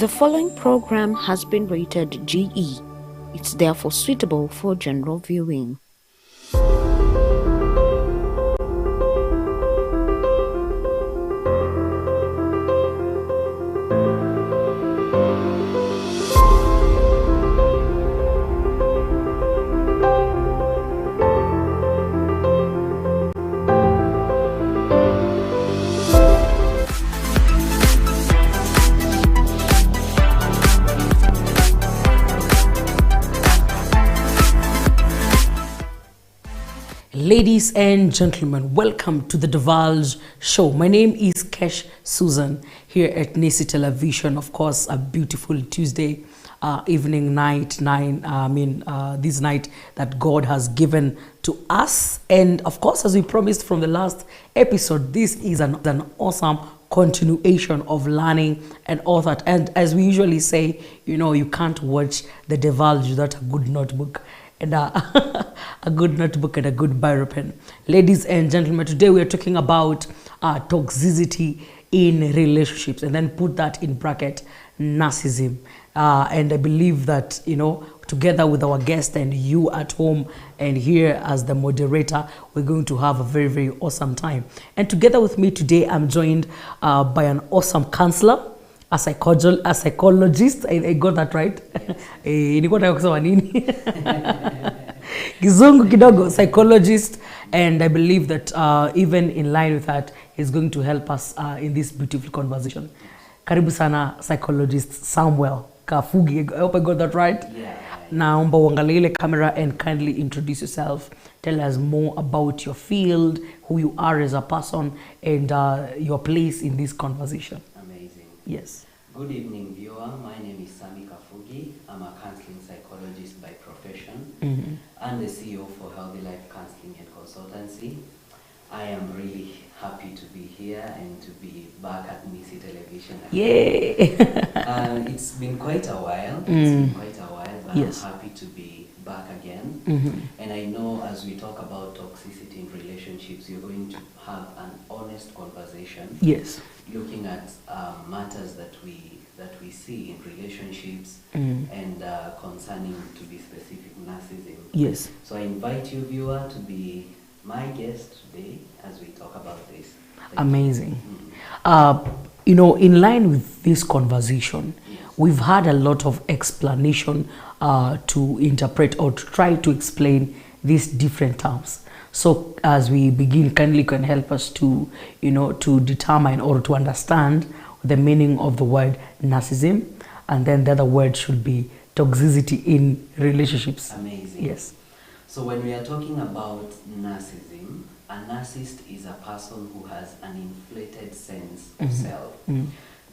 The following program has been rated GE. It's therefore suitable for general viewing. Ladies and gentlemen, welcome to the Divulge Show. My name is Kesh Susan here at Nisi Television. Of course, a beautiful Tuesday evening this night that God has given to us. And of course, as we promised from the last episode, this is an awesome continuation of learning and all that. And as we usually say, you can't watch the Divulge without a good notebook and a good notebook and a good biro pen. Ladies and gentlemen, today we are talking about toxicity in relationships, and then put that in bracket, narcissism. And I believe that, together with our guest and you at home and here as the moderator, we're going to have a very, very awesome time. And together with me today, I'm joined by an awesome counselor, a psychologist. I got that right? Kizungu kidogo, psychologist. And I believe that even in line with that, he's going to help us in this beautiful conversation. Karibu sana, psychologist Samuel Kafugi. I hope I got that right. Yeah. Naomba uangalie ile camera and kindly introduce yourself. Tell us more about your field, who you are as a person, and your place in this conversation. Amazing. Yes. Good evening, viewer. My name is Sami Kafugi. I'm a counseling psychologist by profession. Mm-hmm. I'm the CEO for Healthy Life Counseling and Consultancy. I am really happy to be here and to be back at Nisi Television. Yay! It's been quite a while. But yes. I'm happy to be back again. Mm-hmm. And I know as we talk about toxicity in relationships, you're going to have an honest conversation. Yes. Looking at matters that we see in relationships and concerning, to be specific, narcissism. Yes. So I invite you, viewer, to be my guest today as we talk about this. Amazing. In line with this conversation, yes, we've had a lot of explanation to interpret or to try to explain these different terms. So as we begin, kindly can help us to, to determine or to understand the meaning of the word narcissism, and then the other word should be toxicity in relationships. Amazing. Yes. So when we are talking about narcissism, a narcissist is a person who has an inflated sense of self. Mm-hmm.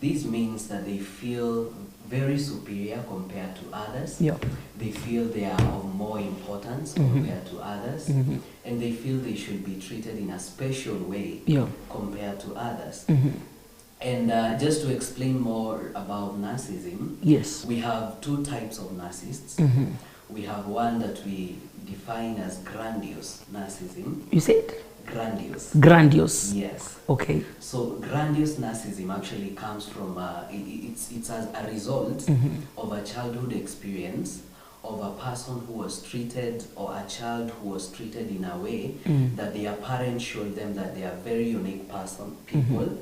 This means that they feel very superior compared to others. Yep. They feel they are of more importance compared to others. Mm-hmm. And they feel they should be treated in a special way Yeah. compared to others. Mm-hmm. And just to explain more about narcissism, Yes. we have two types of narcissists. Mm-hmm. We have one that we define as grandiose narcissism. You said? Grandiose. Grandiose. Yes. Okay. So grandiose narcissism actually comes from, it's as a result of a childhood experience of a person who was treated, or a child who was treated in a way that their parents showed them that they are very unique people.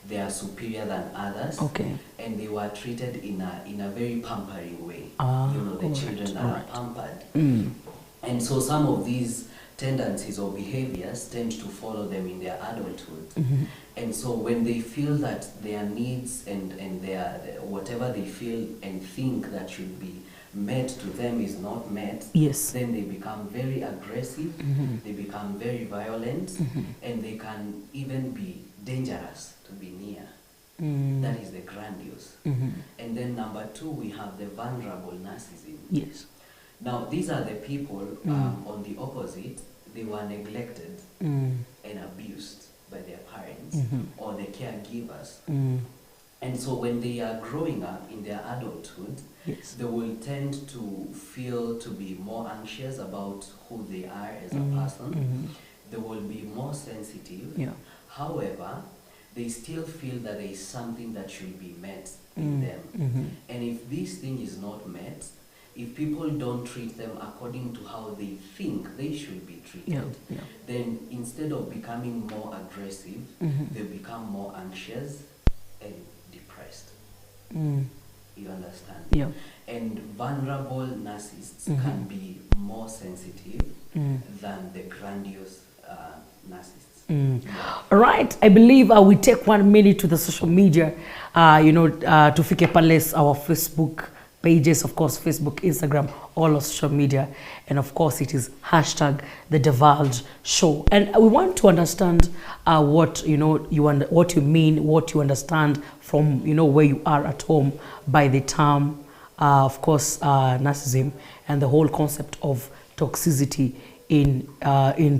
They are superior than others. Okay. And they were treated in a very pampering way. The children that are pampered. And so some of these tendencies or behaviors tend to follow them in their adulthood. And so when they feel that their needs and their whatever they feel and think that should be met to them is not met, Yes. then they become very aggressive, they become very violent, and they can even be dangerous to be near. That is the grandiose. And then number two, we have the vulnerable narcissism. Yes. Now, these are the people on the opposite. They were neglected and abused by their parents or the caregivers. And so when they are growing up in their adulthood, Yes. they will tend to feel to be more anxious about who they are as a person. They will be more sensitive. Yeah. However, they still feel that there is something that should be met in them. And if this thing is not met, if people don't treat them according to how they think they should be treated, then instead of becoming more aggressive, they become more anxious and depressed. You understand? Yeah. And vulnerable narcissists can be more sensitive than the grandiose narcissists. All right, I believe we take 1 minute to the social media, to Fike Palace, our Facebook pages, of course, Facebook, Instagram, all of social media. And of course, it is hashtag The Divulge Show. And we want to understand what what you mean, what you understand from, where you are at home by the term, of course, narcissism and the whole concept of toxicity in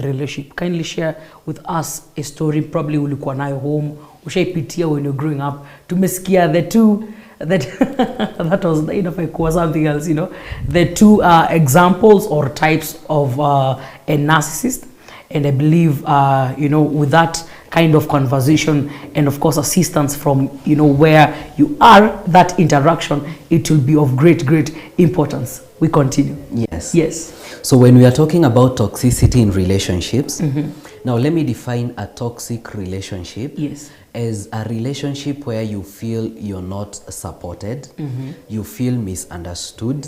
relationship. Kindly share with us a story probably ulikuwa nayo home, ushaipitia when you're growing up. Tumesikia the two that that was enough for something else, the two examples or types of a narcissist. And I believe with that kind of conversation and of course assistance from where you are, that interaction, it will be of great importance. We continue. Yes. So when we are talking about toxicity in relationships, now let me define a toxic relationship as a relationship where you feel you're not supported, you feel misunderstood,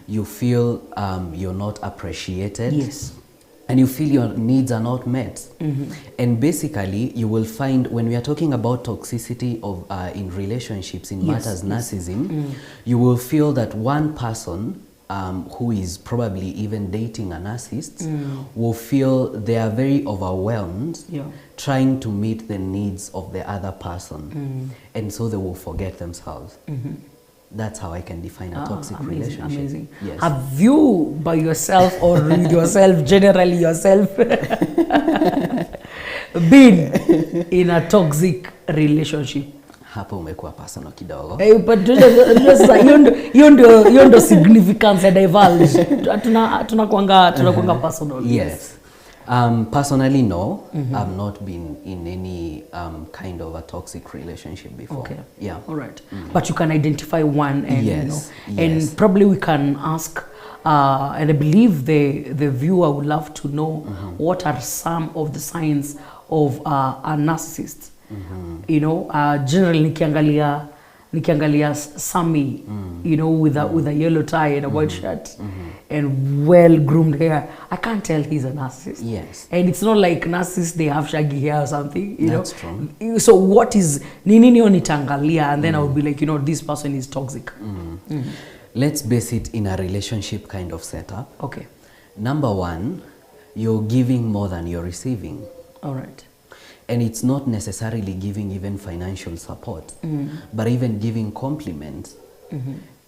you feel you're not appreciated, and you feel your needs are not met. And basically, you will find when we are talking about toxicity of in relationships, in matters narcissism, you will feel that one person who is probably even dating a narcissist will feel they are very overwhelmed trying to meet the needs of the other person, and so they will forget themselves. That's how I can define a toxic relationship. Amazing. Yes. Have you, by yourself or with yourself, generally yourself, been in a toxic relationship? Hapo umekuwa personal kidogo. But hiyo ndo significance ya divulge. Tunakuanga personal. Yes. Personally, no. I've not been in any kind of a toxic relationship before. Okay. Yeah. All right. But you can identify one, and Yes. and probably we can ask. And I believe the viewer would love to know what are some of the signs of a narcissist. Generally nikiangalia Sammy, with a yellow tie and a white shirt and well-groomed hair, I can't tell he's a narcissist. Yes. And it's not like narcissists, they have shaggy hair or something, That's true. So what is nini nitangalia, and then I would be like, this person is toxic. Let's base it in a relationship kind of setup. Okay. Number one, you're giving more than you're receiving. All right. And it's not necessarily giving even financial support, but even giving compliments,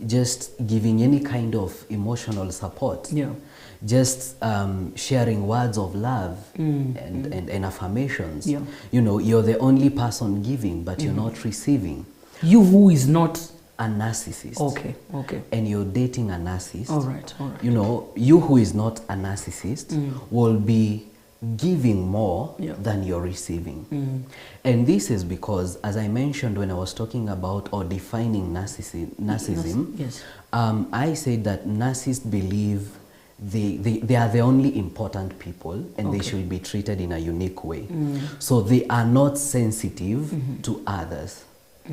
just giving any kind of emotional support, just sharing words of love and affirmations. You're the only person giving, but you're not receiving. You who is not a narcissist. Okay. And you're dating a narcissist. All right. You who is not a narcissist will be giving more than you're receiving. And this is because, as I mentioned when I was talking about or defining narcissism, I said that narcissists believe they are the only important people, and they should be treated in a unique way. So they are not sensitive to others,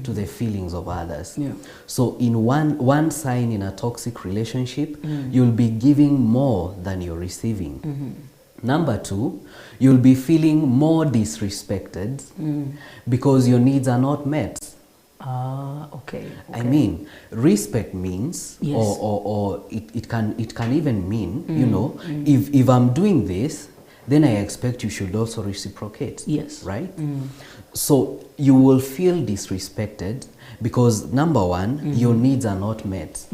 to the feelings of others. So in one sign in a toxic relationship, you'll be giving more than you're receiving. Number two, you'll be feeling more disrespected because your needs are not met. Okay. I mean, respect means, or it can even mean, if I'm doing this, then I expect you should also reciprocate. Yes. Right? So you will feel disrespected because, number one, your needs are not met.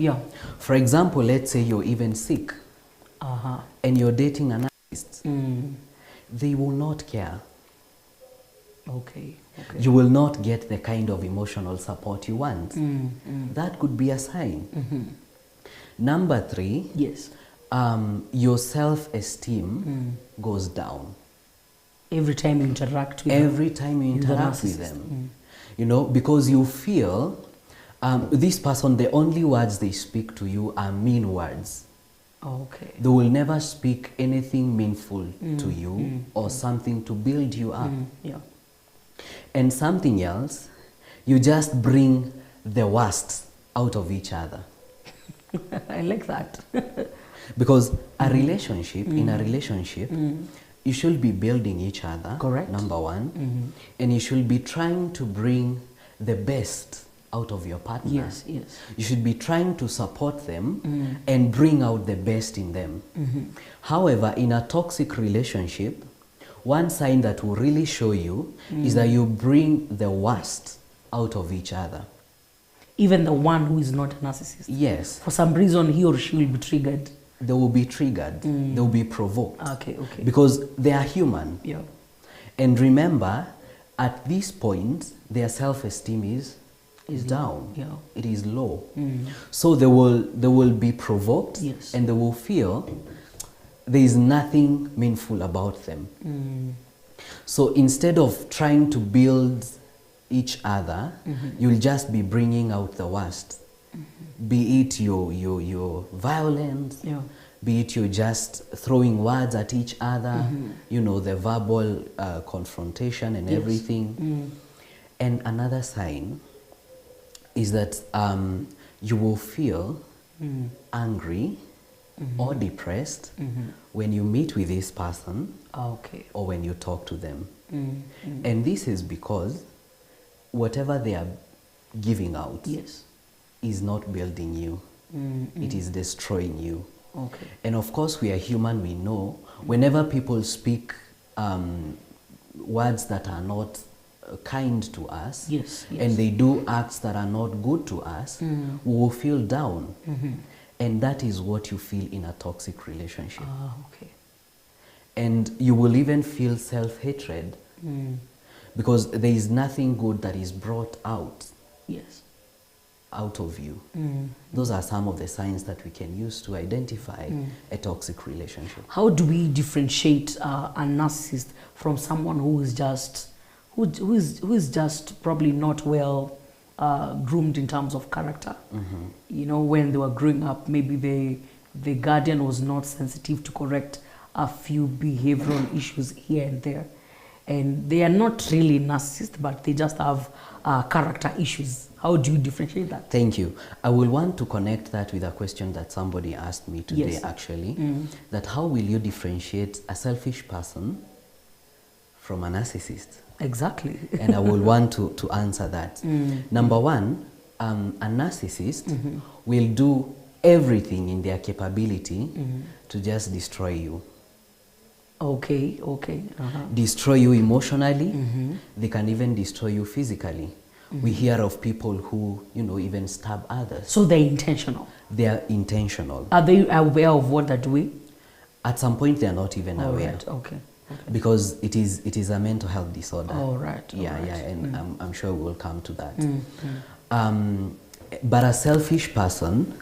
For example, let's say you're even sick and you're dating an artist. They will not care. Okay. You will not get the kind of emotional support you want. That could be a sign. Number three, your self-esteem goes down. Every time you interact with Every time you with the interact with narcissist. them. You know, because you feel this person, the only words they speak to you are mean words. Okay. They will never speak anything meaningful to you or something to build you up. Yeah. And something else, you just bring the worst out of each other. I like that. Because a relationship, in a relationship, you should be building each other, Correct. number one, and you should be trying to bring the best out of your partner. Yes, yes. You should be trying to support them and bring out the best in them. However, in a toxic relationship, one sign that will really show you is that you bring the worst out of each other. Even the one who is not a narcissist. Yes. For some reason, he or she will be triggered. They will be triggered. They will be provoked. Okay, okay. Because they are human. Yeah. And remember, at this point, their self-esteem is down. Yeah. It is low. So they will be provoked, Yes. and they will feel there is nothing meaningful about them. So instead of trying to build each other, you'll just be bringing out the worst. Be it your violence, Yeah. be it you just throwing words at each other, you know, the verbal confrontation and everything. And another sign is that you will feel angry or depressed when you meet with this person Okay. or when you talk to them. And this is because whatever they are giving out Yes. is not building you. It is destroying you. Okay. And of course, we are human, we know. Whenever people speak words that are not kind to us, Yes, yes. and they do acts that are not good to us, we will feel down. And that is what you feel in a toxic relationship. Ah, okay. And you will even feel self-hatred because there is nothing good that is brought out Yes. of you. Those are some of the signs that we can use to identify a toxic relationship. How do we differentiate a narcissist from someone who is just who is just probably not well groomed in terms of character? You know, when they were growing up, maybe the guardian was not sensitive to correct a few behavioral issues here and there, and they are not really narcissists, but they just have character issues. How do you differentiate that? Thank you. I will want to connect that with a question that somebody asked me today, Yes. actually. That how will you differentiate a selfish person from a narcissist? Exactly. And I will want to answer that. Number one, a narcissist will do everything in their capability to just destroy you. Okay, okay. Destroy you emotionally. They can even destroy you physically. We hear of people who, you know, even stab others. So they're intentional. They are intentional. Are they aware of what they're doing? At some point, they are not even All aware. right, okay. Okay. Because it is a mental health disorder. All right. Yeah, all right. yeah, and I'm sure we'll come to that. But a selfish person,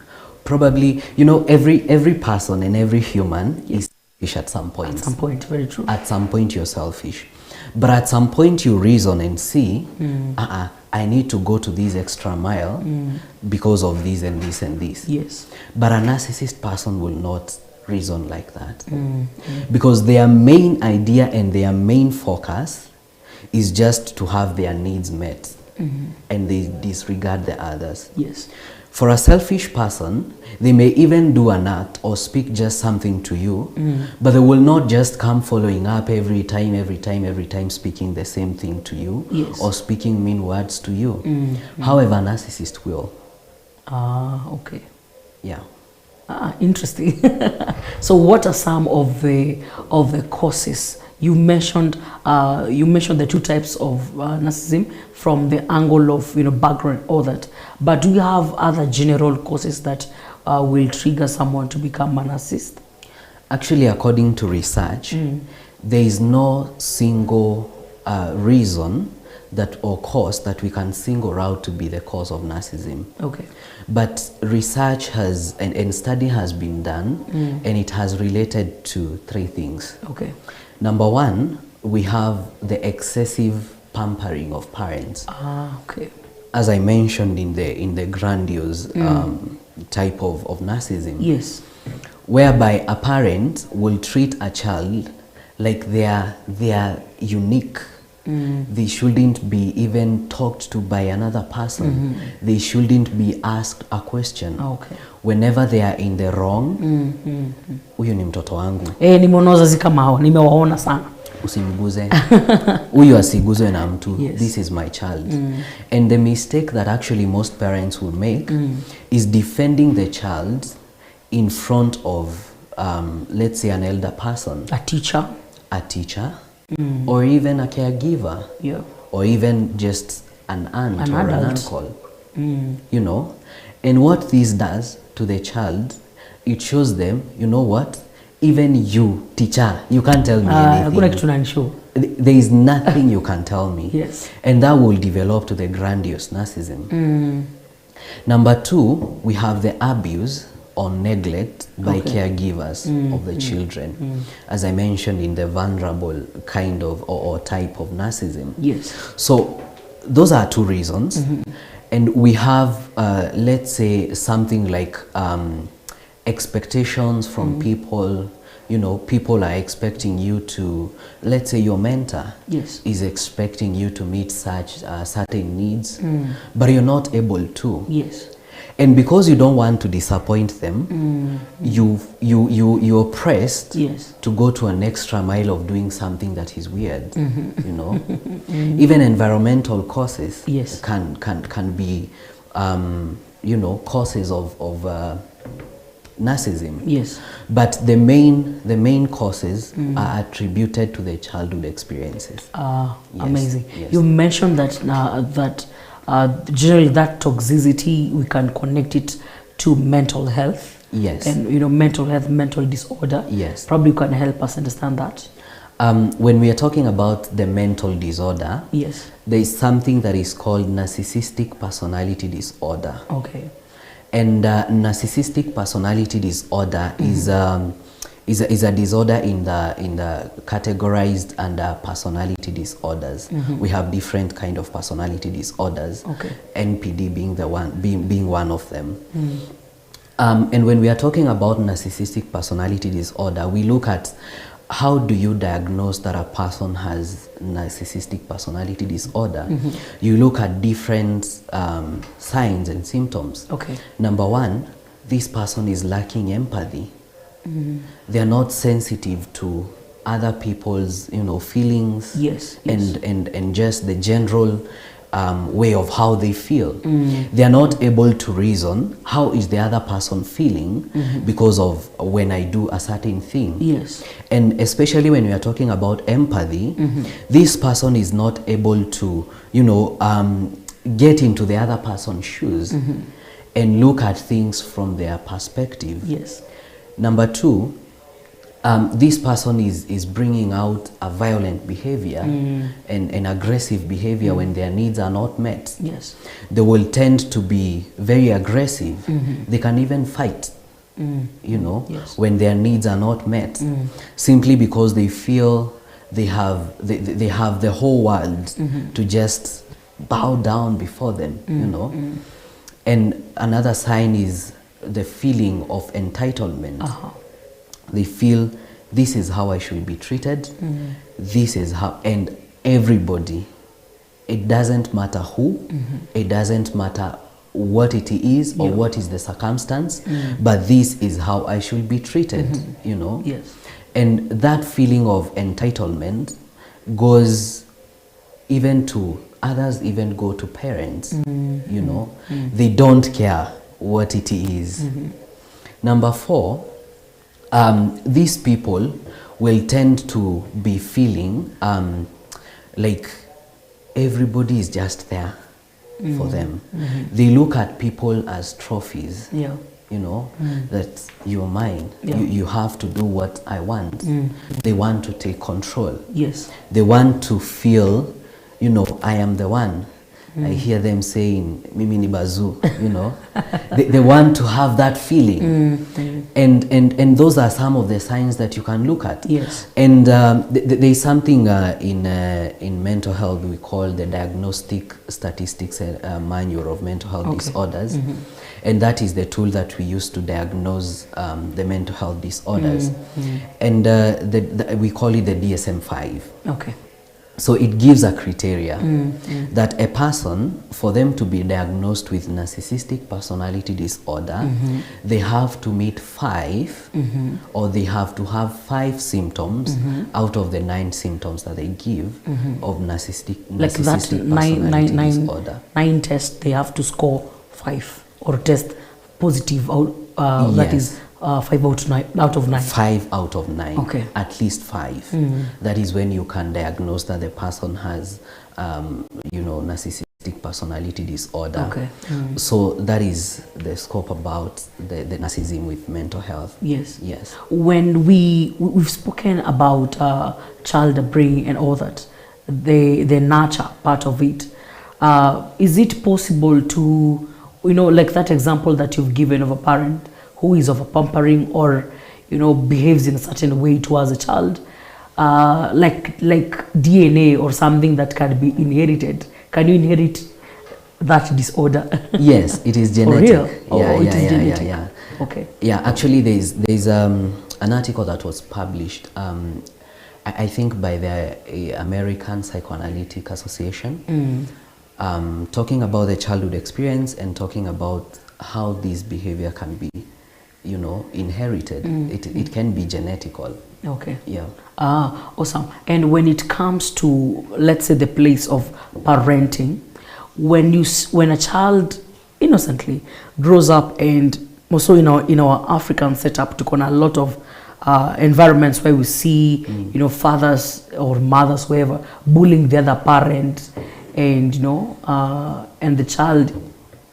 probably, you know, every person and every human is selfish at some point. At some point, very true. At some point, you're selfish. But at some point, you reason and see, I need to go to this extra mile because of this and this and this. Yes. But a narcissist person will not reason like that. Because their main idea and their main focus is just to have their needs met. And they disregard the others. Yes. For a selfish person, they may even do an act or speak just something to you, but they will not just come following up every time speaking the same thing to you, Yes. or speaking mean words to you. However, a narcissist will. Ah, okay. Yeah. Ah, interesting. So what are some of the causes? You mentioned the two types of narcissism from the angle of, you know, background, all that. But do you have other general causes that will trigger someone to become a narcissist? Actually, according to research, there is no single reason that or cause that we can single out to be the cause of narcissism. Okay. But research has and study has been done, and it has related to three things. Okay. Number one, we have the excessive pampering of parents. Okay. As I mentioned in the grandiose type of narcissism. Yes. Whereby a parent will treat a child like they are unique. They shouldn't be even talked to by another person. They shouldn't be asked a question. Okay. Whenever they are in the wrong, huyu ni mtoto wangu. Nimeona wazazi kama hao, nimewaona sana. Usimguze. Huyu asiguzwe na mtu. Yes. This is my child. And the mistake that actually most parents will make is defending the child in front of, let's say, an elder person. A teacher. Or even a caregiver. Yeah. Or even just an aunt An or adult. an uncle. You know? And what this does to the child, it shows them, you know what? Even you, teacher, you can't tell me anything. There is nothing you can tell me. Yes. And that will develop to the grandiose narcissism. Number 2, we have the abuse or neglect by caregivers of the children. As I mentioned, in the vulnerable kind of or type of narcissism. Yes. So those are 2 reasons. And we have, let's say, something like expectations from people. You know, people are expecting you to, let's say your mentor is expecting you to meet such certain needs, but you're not able to. Yes. And because you don't want to disappoint them, you're pressed to go to an extra mile of doing something that is weird. You know, even environmental causes can be, you know, causes of narcissism. Yes. But the main causes are attributed to the childhood experiences. Amazing. Yes. You mentioned that generally that toxicity, we can connect it to mental health. Yes. And you know, mental health, mental disorder. Yes. Probably you can help us understand that. When we are talking about the mental disorder, there is something that is called narcissistic personality disorder. Okay. And narcissistic personality disorder is a disorder in the categorized under personality disorders. We have different kind of personality disorders. Okay. NPD being one of them. And when we are talking about narcissistic personality disorder, we look at how do you diagnose that a person has narcissistic personality disorder. You look at different signs and symptoms. Okay. Number 1, this person is lacking empathy. They are not sensitive to other people's, you know, feelings. And just the general way of how they feel. They are not able to reason how is the other person feeling because of when I do a certain thing. And especially when we are talking about empathy, this person is not able to, you know, get into the other person's shoes and look at things from their perspective. Number 2, this person is bringing out a violent behavior and aggressive behavior when their needs are not met. They will tend to be very aggressive. They can even fight, you know, when their needs are not met, simply because they feel they have the whole world to just bow down before them, you know. And another sign is the feeling of entitlement. They feel this is how I should be treated. This is how, and everybody, it doesn't matter who, it doesn't matter what it is or what is the circumstance, but this is how I should be treated, you know. And that feeling of entitlement goes even to others, even go to parents, you know. They don't care what it is. Number 4, these people will tend to be feeling like everybody is just there for them. They look at people as trophies, you know, that you're mine. You have to do what I want. They want to take control. They want to feel, you know, I am the one. I hear them saying, Mimi ni bazoo, you know. They want to have that feeling. And those are some of the signs that you can look at. Yes. And there's something in mental health we call the Diagnostic Statistics Manual of Mental Health Disorders. And that is the tool that we use to diagnose the mental health disorders. And we call it the DSM-5. Okay. So it gives a criteria that a person, for them to be diagnosed with narcissistic personality disorder, they have to meet 5 or they have to have 5 symptoms out of the 9 symptoms that they give of narcissistic personality disorder. 9 tests, they have to score 5 or test positive out, that is 5 out of 9. 5 out of 9. Okay. At least 5. That is when you can diagnose that the person has, you know, narcissistic personality disorder. Okay. So that is the scope about the narcissism with mental health. Yes. Yes. When we've spoken about child upbringing and all that, the nurture part of it, is it possible to, you know, like that example that you've given of a parent who is of a pampering or, you know, behaves in a certain way towards a child, like DNA or something that can be inherited? Can you inherit that disorder? Yes, it is genetic. For real? Yeah, it is genetic. yeah. Okay. Yeah, actually there's an article that was published, I think by the American Psychoanalytic Association, talking about the childhood experience and talking about how this behavior can be, you know, inherited. It can be genetical. Okay. Yeah. Awesome. And when it comes to, let's say, the place of parenting, when a child innocently grows up, and also in our African setup, to a lot of environments where we see, you know, fathers or mothers, whoever, bullying the other parent, and you know, and the child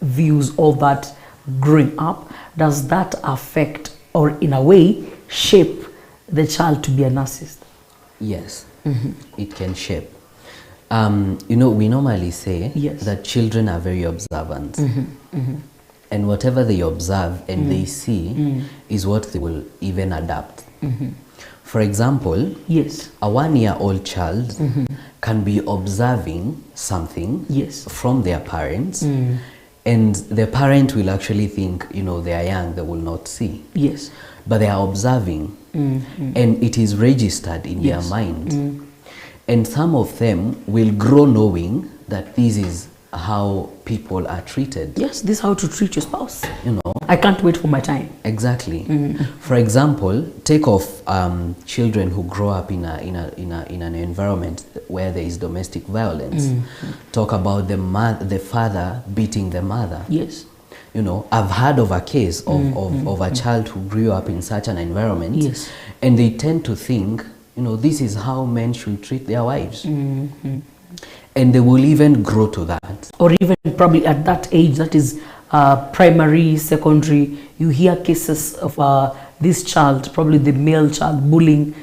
views all that growing up, does that affect or in a way shape the child to be a narcissist? Yes, it can shape. You know, we normally say that children are very observant, and whatever they observe and they see is what they will even adapt. For example, yes, a 1-year-old child can be observing something from their parents, and the parent will actually think, you know, they are young, they will not see. Yes. But they are observing, and it is registered in their mind. And some of them will grow knowing that this is how people are treated. Yes, this is how to treat your spouse. You know, I can't wait for my time. Exactly. For example, take off children who grow up in an environment where there is domestic violence. Talk about the father beating the mother. Yes. You know, I've heard of a case of a child who grew up in such an environment. Yes. And they tend to think, you know, this is how men should treat their wives. And they will even grow to that. Or even probably at that age, that is primary, secondary, you hear cases of this child, probably the male child, bullying,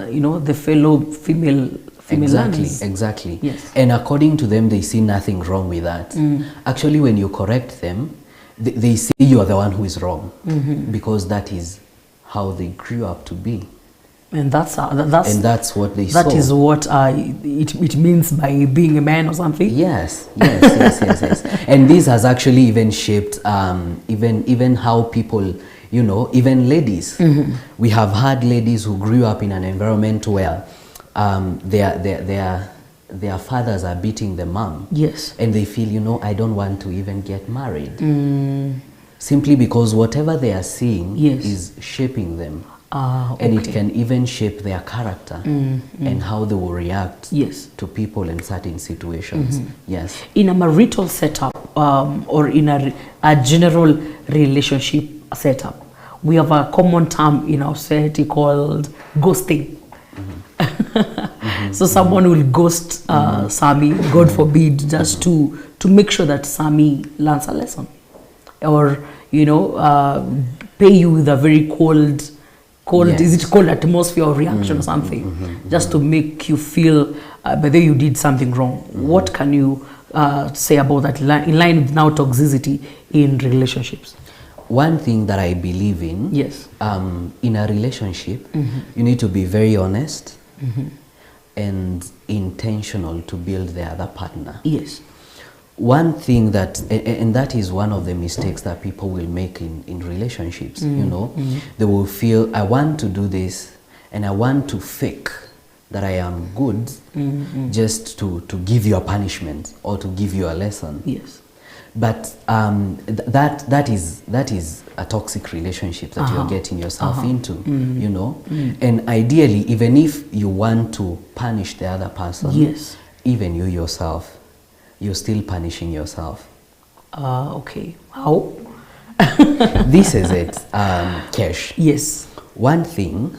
you know, the fellow female learners. Exactly. Yes. And according to them, they see nothing wrong with that. Actually, when you correct them, they see you are the one who is wrong, because that is how they grew up to be. And that's what they saw. That is what it means by being a man or something. Yes. And this has actually even shaped even how people, you know, even ladies. We have had ladies who grew up in an environment where their fathers are beating the mom. Yes. And they feel, you know, I don't want to even get married. Simply because whatever they are seeing is shaping them. And it can even shape their character and how they will react to people in certain situations. Yes. In a marital setup or in a general relationship setup, we have a common term in our society called ghosting. So someone will ghost Sammy, God forbid, just to make sure that Sammy learns a lesson, or, you know, pay you with a very cold, is it cold atmosphere or reaction or something, just to make you feel whether you did something wrong. What can you say about that in line with now toxicity in relationships? One thing that I believe in, Yes. In a relationship, you need to be very honest and intentional to build the other partner. Yes. One thing that, and that is one of the mistakes that people will make in relationships, you know, they will feel, I want to do this and I want to fake that I am good just to give you a punishment or to give you a lesson. Yes. But that is a toxic relationship that you're getting yourself into, you know. And ideally, even if you want to punish the other person, yes, even you yourself, you're still punishing yourself. Okay. How? This is it, Kesh. Yes. One thing,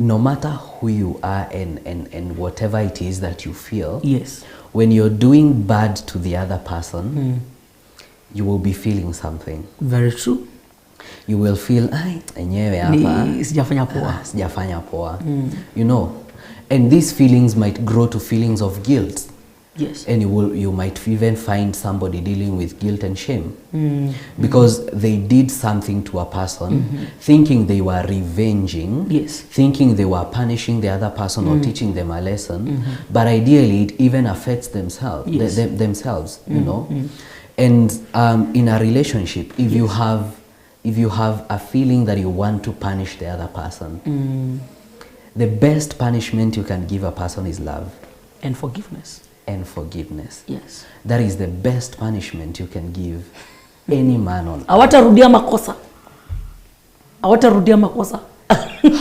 no matter who you are and whatever it is that you feel, yes, when you're doing bad to the other person, you will be feeling something. Very true. You will feel, Sijafanya poa. Sijafanya poa. You know, and these feelings might grow to feelings of guilt. Yes. And you might even find somebody dealing with guilt and shame because they did something to a person, thinking they were revenging, yes, thinking they were punishing the other person or teaching them a lesson, but ideally it even affects themselves, yes, themselves, you know. And in a relationship, if you have a feeling that you want to punish the other person, the best punishment you can give a person is love and forgiveness. And forgiveness. Yes. That is the best punishment you can give any man on earth. Hawatarudia makosa. Hawatarudia makosa.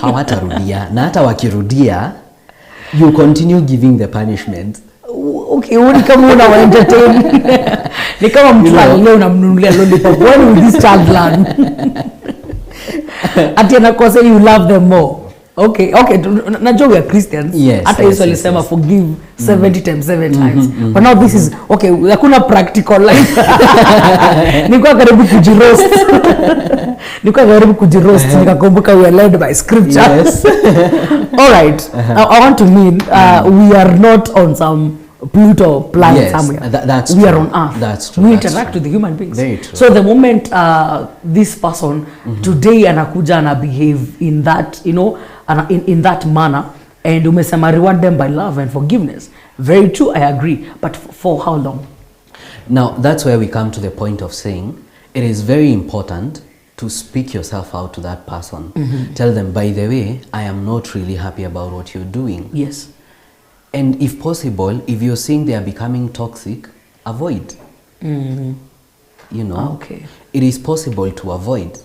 Hawatarudia. Na hata wakirudia, you continue giving the punishment. Okay, ni kama una entertain. Ni kama mtu leo unamnunulia lollipop. When will this child learn? Ati anakosa, you love them more. Okay, najua we are Christians. Yes. Hata Yesu alisema forgive 70 times 7 times. But now this is, okay, hakuna practical life. Nilikuwa karibu kujiroast. Nikakumbuka we are led by scripture. Yes. All right. I want to mean we are not on some Pluto planet somewhere. That's we true. are on Earth. That's true. We That's interact true. with the human beings. Very true. So the moment this person today anakuja ana behave in that, you know, in that manner, and umesema reward them by love and forgiveness. Very true, I agree. But for how long? Now, that's where we come to the point of saying it is very important to speak yourself out to that person. Tell them, by the way, I am not really happy about what you're doing. Yes. And if possible, if you're seeing they are becoming toxic, avoid. You know, okay, it is possible to avoid.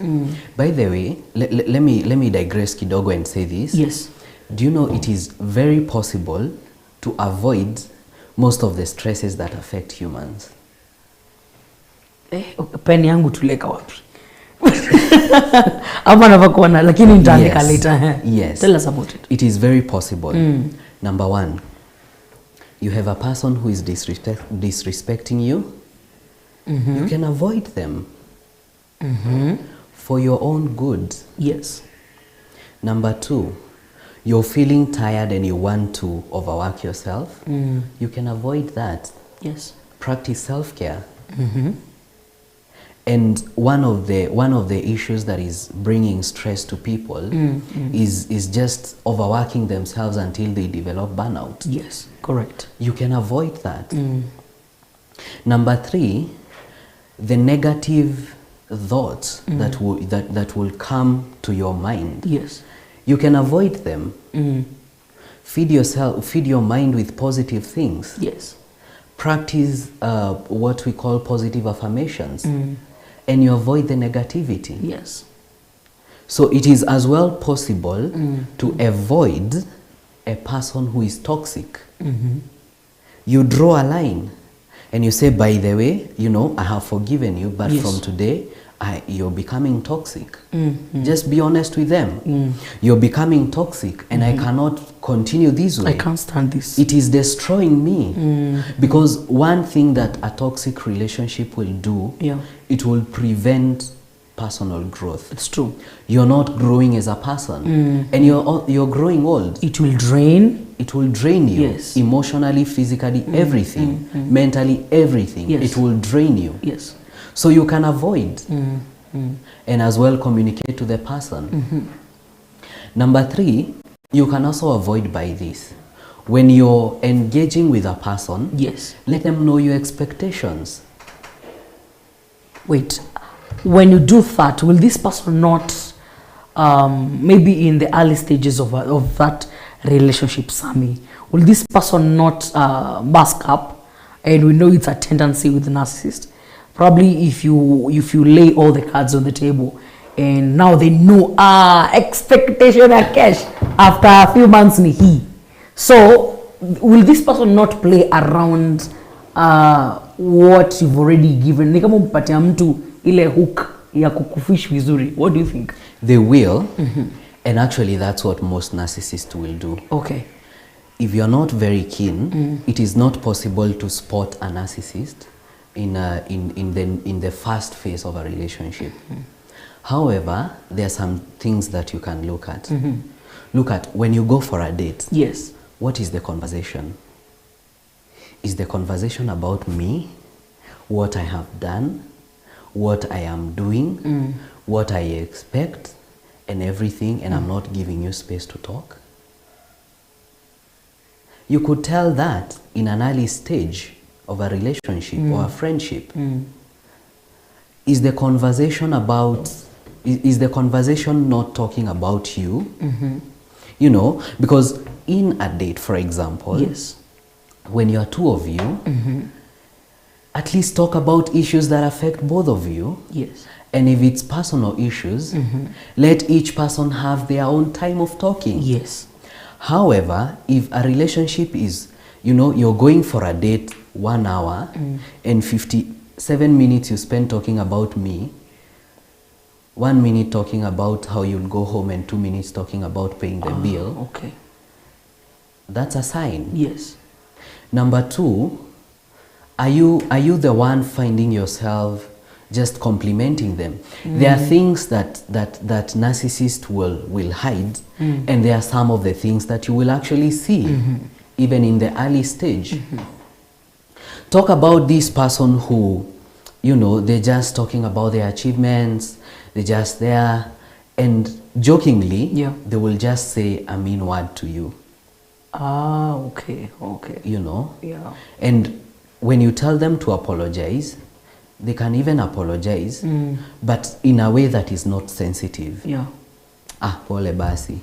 By the way, let me digress kidogo and say this. Yes. Do you know it is very possible to avoid most of the stresses that affect humans? Pen yangu tuleka wapi? Ama navakuona, lakini nitaandika later. Yes. Tell us about it. It is very possible. Number one, you have a person who is disrespecting you. You can avoid them for your own good. Yes. Number two, you're feeling tired and you want to overwork yourself. You can avoid that. Yes. Practice self-care. And one of the issues that is bringing stress to people is just overworking themselves until they develop burnout. Yes, correct. You can avoid that. Number three, the negative thoughts that will come to your mind. Yes. You can avoid them. Feed your mind with positive things. Yes. Practice what we call positive affirmations. And you avoid the negativity. Yes. So it is as well possible to avoid a person who is toxic. You draw a line and you say, by the way, you know, I have forgiven you, but from today, you're becoming toxic. Just be honest with them. You're becoming toxic and I cannot continue this way. I can't stand this. It is destroying me. Because one thing that a toxic relationship will do, it will prevent personal growth. It's true. You're not growing as a person and you're growing old. It will drain. it will drain you. Yes. Emotionally, physically, everything. Mentally, everything. Yes. It will drain you. Yes. So you can avoid and as well communicate to the person. Number 3, you can also avoid by this. When you're engaging with a person, Yes. let them know your expectations. Wait, when you do that, will this person not, maybe in the early stages of that relationship, Sammy, will this person not mask up? And we know it's a tendency with the narcissist. Probably if you lay all the cards on the table, and now they know, expectation are cash after a few months ni he. So will this person not play around what you've already given? Ni kama umpatia mtu ile hook ya kukufish vizuri. What do you think? They will, and actually that's what most narcissists will do. Okay. If you're not very keen, it is not possible to spot a narcissist in the first phase of a relationship. However, there are some things that you can look at. Look at when you go for a date. Yes. What is the conversation? Is the conversation about me, what I have done, what I am doing, what I expect, and everything, and I'm not giving you space to talk? You could tell that in an early stage of a relationship or a friendship. Is the conversation about, is the conversation not talking about you? You know, because in a date, for example, Yes. when you are 2 of you, at least talk about issues that affect both of you. Yes. And if it's personal issues, let each person have their own time of talking. Yes. However, if a relationship is, you know, you're going for a date 1 hour and 57 minutes you spend talking about me, 1 minute talking about how you'll go home, and 2 minutes talking about paying the bill, Okay. that's a sign. Yes. Number 2, are you the one finding yourself just complimenting them? There are things that narcissists will hide, and there are some of the things that you will actually see, even in the early stage. Talk about this person who, you know, they're just talking about their achievements, they're just there, and jokingly, they will just say a mean word to you. Okay. Okay. You know? Yeah. And when you tell them to apologize, they can even apologize, but in a way that is not sensitive. Yeah. Pole basi.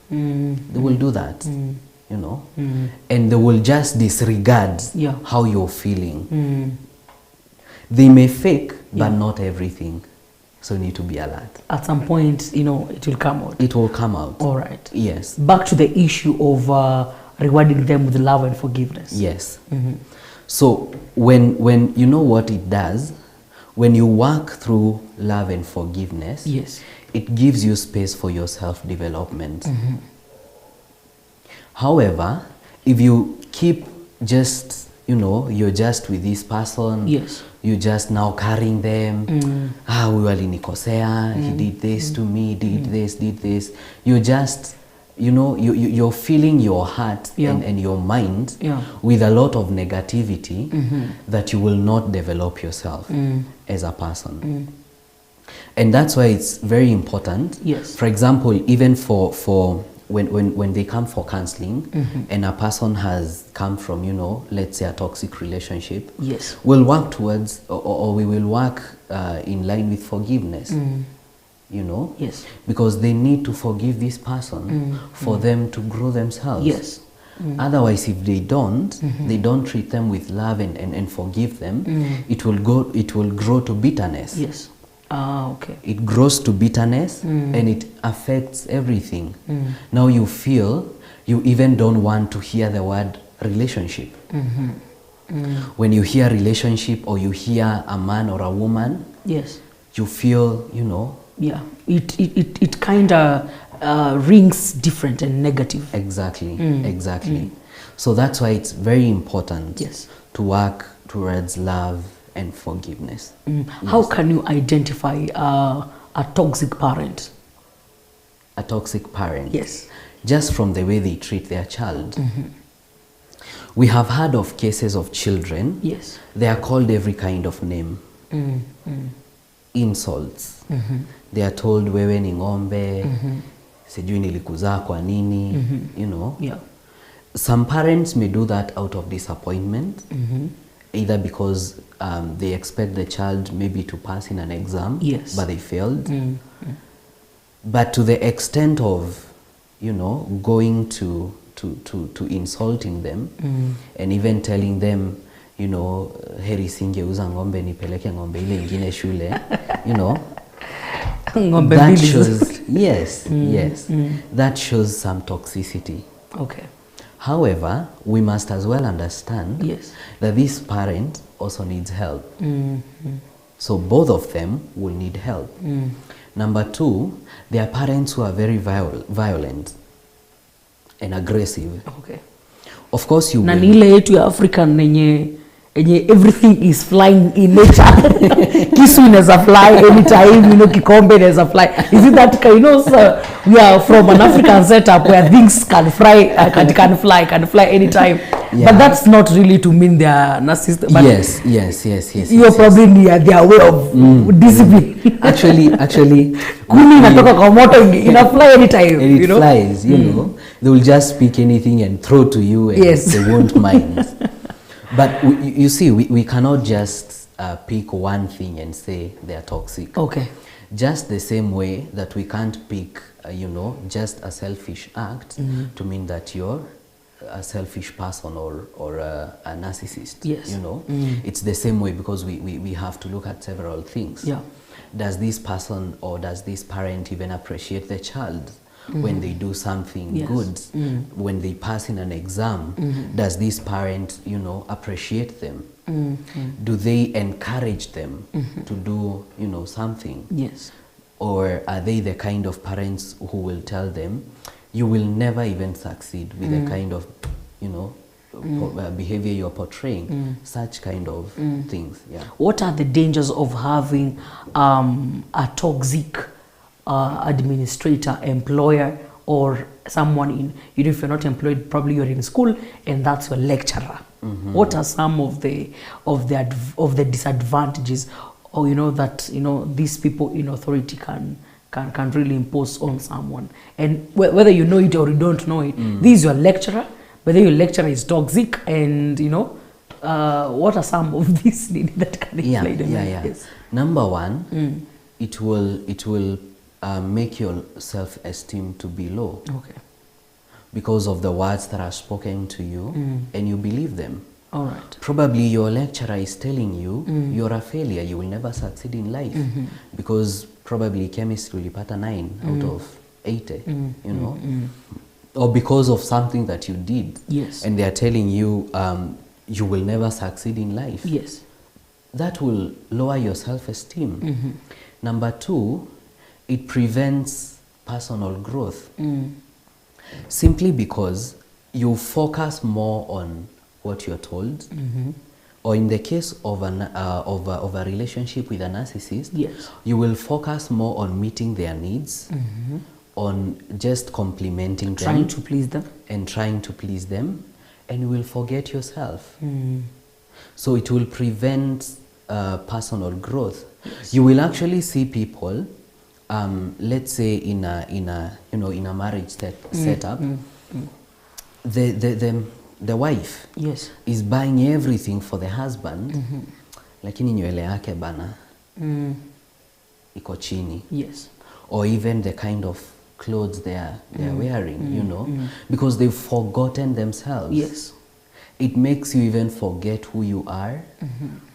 They will do that, you know? And they will just disregard how you're feeling. They may fake, but not everything. So you need to be alert. At some point, you know, it will come out. It will come out. All right. Yes. Back to the issue of rewarding them with love and forgiveness. Yes. So when you know what it does, when you work through love and forgiveness, Yes. it gives you space for your self-development. However, if you keep just, you know, you're just with this person, Yes. you're just now carrying them, huyu alinikosea, he did this to me, did this. You're just, you know, you're filling your heart and your mind with a lot of negativity that you will not develop yourself as a person. And that's why it's very important. Yes. For example, even for when they come for counseling and a person has come from, you know, let's say a toxic relationship, Yes. we'll work towards, or we will work in line with forgiveness. You know? Yes. Because they need to forgive this person for them to grow themselves. Yes. Otherwise, if they don't treat them with love and forgive them, it will grow to bitterness. Yes. Okay. It grows to bitterness and it affects everything. Now you feel you even don't want to hear the word relationship. When you hear relationship or you hear a man or a woman, Yes. you feel, you know. Yeah. It kind of rings different and negative. Exactly. Exactly. So that's why it's very important to work towards love and forgiveness. How can you identify a toxic parent? A toxic parent? Yes. just from the way they treat their child. We have heard of cases of children. Yes. They are called every kind of name. Insults. They are told wewe ni ng'ombe, sijui nilikuzaa kwa nini, you know. Yeah. Some parents may do that out of disappointment, either because they expect the child maybe to pass in an exam, yes, but they failed. But to the extent of, you know, going to insulting them, and even telling them, you know, heri singeuza ng'ombe nipeleke ng'ombe ile ingine shule, you know, that shows, yes, that shows some toxicity. Okay. However, we must as well understand, yes, that this parent also needs help. So both of them will need help. Number two, there are parents who are very violent and aggressive. Okay. Of course you will. Na ile yetu ya African enye everything is flying in nature. Kisu inaweza fly anytime, you know, kikombe inaweza fly. Is it that, you know, sir, we are from an African setup where things can fly, can fly anytime. Yeah. But that's not really to mean they are narcissistic. But yes. You're probably near their way of discipline. Actually, kuni inatoka kwa moto ina fly anytime. And it flies, you know. They will just speak anything and throw to you, and they won't mind. But you see, we cannot just pick one thing and say they are toxic. Okay. Just the same way that we can't pick, you know, just a selfish act to mean that you're a selfish person or a narcissist. Yes. You know, it's the same way, because we have to look at several things. Yeah. Does this person or does this parent even appreciate the child? When they do something good, when they pass in an exam, does this parent, you know, appreciate them? Do they encourage them to do, you know, something? Yes. Or are they the kind of parents who will tell them, you will never even succeed with the kind of, you know, behavior you're portraying? Such kind of things. Yeah. What are the dangers of having a toxic administrator, employer, or someone in, you know, if you're not employed, probably you're in school and that's your lecturer? What are some of the disadvantages, or, you know, that, you know, these people in authority can really impose on someone? And whether you know it or you don't know it, this is your lecturer, whether your lecturer is toxic, and, you know, what are some of these that can explain them? Yes. Number one, it will make your self-esteem to be low. Okay. Because of the words that are spoken to you, and you believe them. All right. Probably your lecturer is telling you you're a failure, you will never succeed in life, because probably chemistry ulipata 9 out of 80, you know, or because of something that you did. Yes. And they are telling you you will never succeed in life. Yes. That will lower your self-esteem. Number two, it prevents personal growth. Simply because you focus more on what you're told, or in the case of a relationship with a narcissist, yes, you will focus more on meeting their needs, on just complimenting them, trying to please them, and you will forget yourself. So it will prevent personal growth. Yes. You will actually see people, let's say in a marriage setup, the wife, yes, is buying everything for the husband, lakini nywele yake bana iko chini. Yes. Or even the kind of clothes they are wearing, you know, because they've forgotten themselves. Yes. It makes you even forget who you are,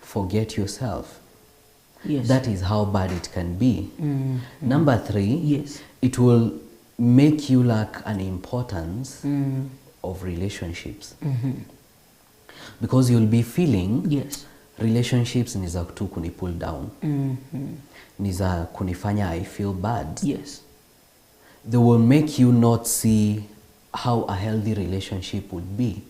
forget yourself. Yes. That is how bad it can be. Number three, yes, it will make you lack an importance of relationships. Because you'll be feeling, yes, relationships ni za tu kuni pull down. Ni za kunifanya I feel bad. Yes. They will make you not see how a healthy relationship would be.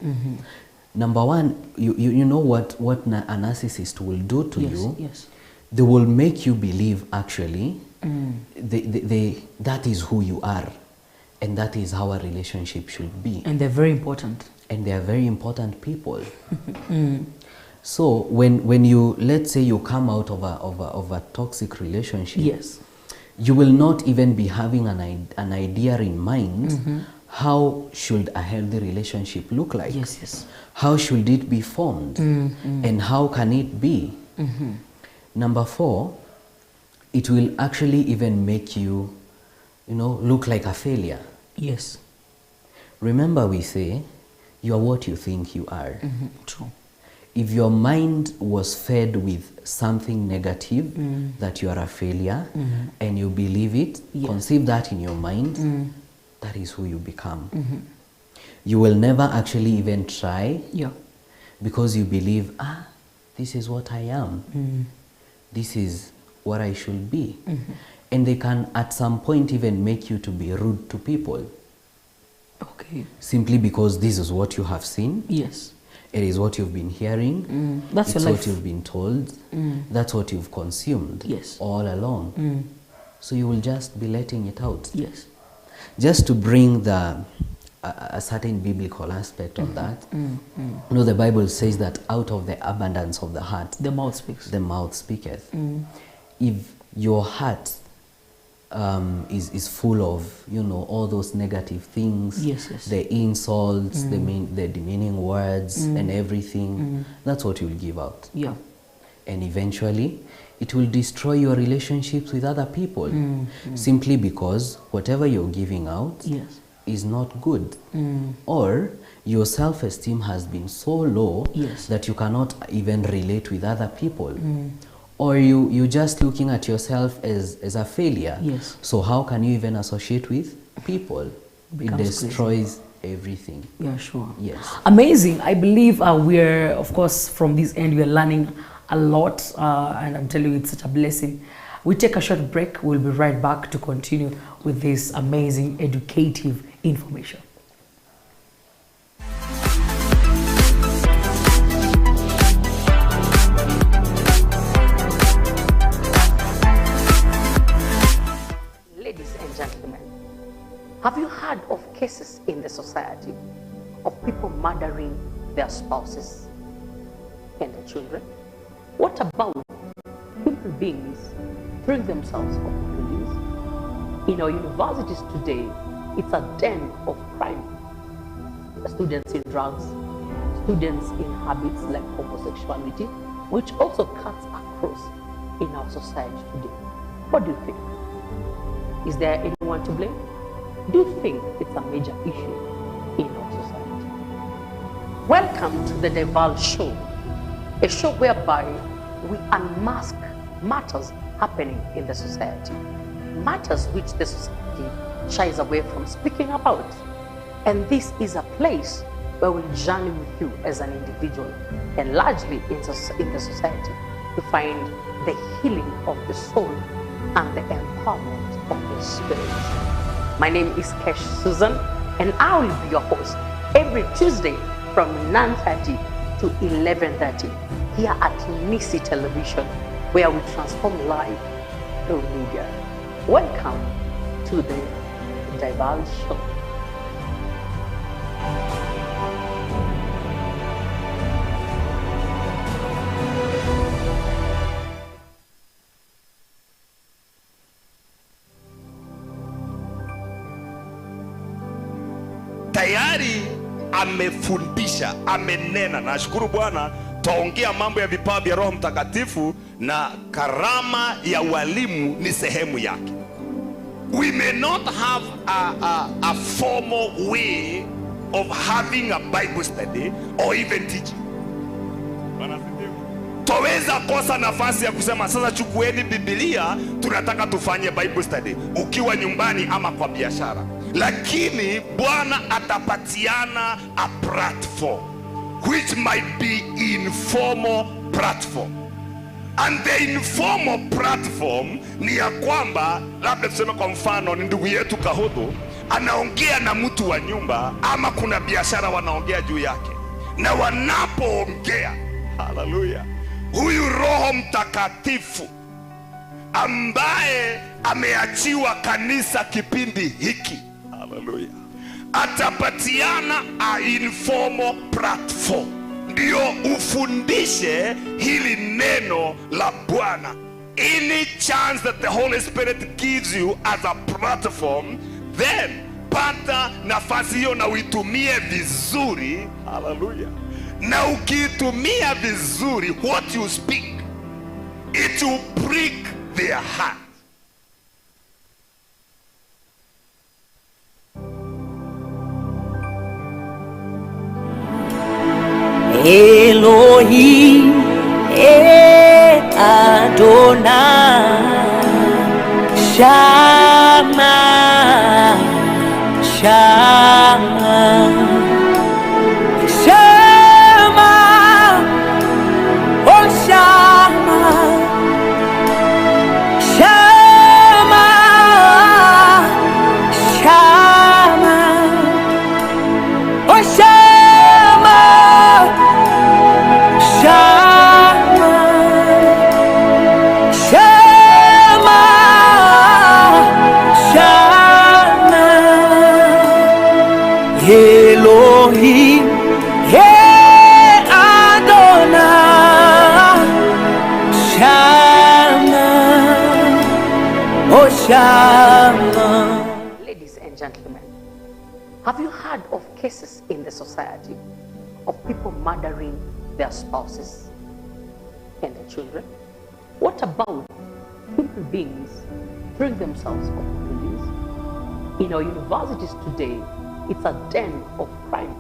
Number one, you know what a narcissist will do to you? Yes. They will make you believe actually that is who you are, And that is how a relationship should be. And they're very important. And they are very important people. So when you, let's say you come out of a toxic relationship, yes, you will not even be having an idea in mind, how should a healthy relationship look like? Yes, yes. How should it be formed? And how can it be? Number 4, it will actually even make you, look like a failure. Yes. Remember, we say, you are what you think you are. True. If your mind was fed with something negative, that you are a failure, and you believe it, yes, conceive that in your mind, that is who you become. You will never actually even try, yeah, because you believe, this is what I am. This is what I should be. And they can at some point even make you to be rude to people. Okay. Simply because this is what you have seen. Yes. It is what you've been hearing. That's it's your what life. you've been told. That's what you've consumed. Yes. All along. So you will just be letting it out. Yes. Just to bring a certain biblical aspect of that. The Bible says that out of the abundance of the heart, the mouth speaks. The mouth speaketh. If your heart is full of, all those negative things, yes, yes, the insults, the demeaning words, and everything, that's what you'll give out. Yeah. And eventually, it will destroy your relationships with other people, simply because whatever you're giving out, yes, is not good. Or your self-esteem has been so low, yes, that you cannot even relate with other people. Or you're just looking at yourself as a failure. Yes. So how can you even associate with people? It destroys everything. Yeah, sure. Yes. Amazing. I believe we're, of course, from this end, we're learning a lot. And I'm telling you, it's such a blessing. We take a short break. We'll be right back to continue with this amazing educative information. Ladies and gentlemen, have you heard of cases in the society of people murdering their spouses and their children? What about human beings throwing themselves off buildings? In our universities today, it's a den of crime. Students in drugs, students in habits like homosexuality, which also cuts across in our society today. What do you think? Is there anyone to blame? Do you think it's a major issue in our society? Welcome to the Deval Show, a show whereby we unmask matters happening in the society, matters which the society shies away from speaking about. And this is a place where we journey with you as an individual and largely in the society to find the healing of the soul and the empowerment of the spirit. My name is Kesh Susan, and I will be your host every Tuesday from 9:30 to 11:30 here at Nisi Television, where we transform life through media. Welcome to the Deval Show. Tayari amefundisha, amenena. Nashukuru Bwana, taongea mambo ya vipawa vya Roho Mtakatifu na karama ya walimu ni sehemu yake. We may not have a formal way of having a Bible study or even teaching. Toweza kosa nafasi ya kusema sasa chukueni Biblia tunataka tufanye Bible study ukiwa nyumbani ama kwa biashara. Lakini Bwana atapatiana a platform which might be informal platform. And the informal platform ni ya kwamba, labda tuseme kwa mfano ni ndugu yetu Kahodo anaongea na mtu wa nyumba, ama kuna biashara wanaongea juu yake, na wanapoongea, haleluya, huyu Roho Mtakatifu ambaye ameachiwa kanisa kipindi hiki, Hallelujah. Atapatiana a informal platform ndio ufundishe hili neno la Bwana. Any chance that the Holy Spirit gives you as a platform, then pata nafasi hiyo na uitumie vizuri. Hallelujah. Na ukiitumia vizuri, what you speak, it will break their heart. Elohim Adonai Shama Shama Shama Oh Shama Shama Shama Oh Shama Shama, Shama, Shama, Elohim, Adonai, Shama, oh Shama. Ladies and gentlemen, have you heard of cases in the society of people murdering their spouses and their children? What about human beings throwing themselves off buildings? In our universities today, it's a den of crime.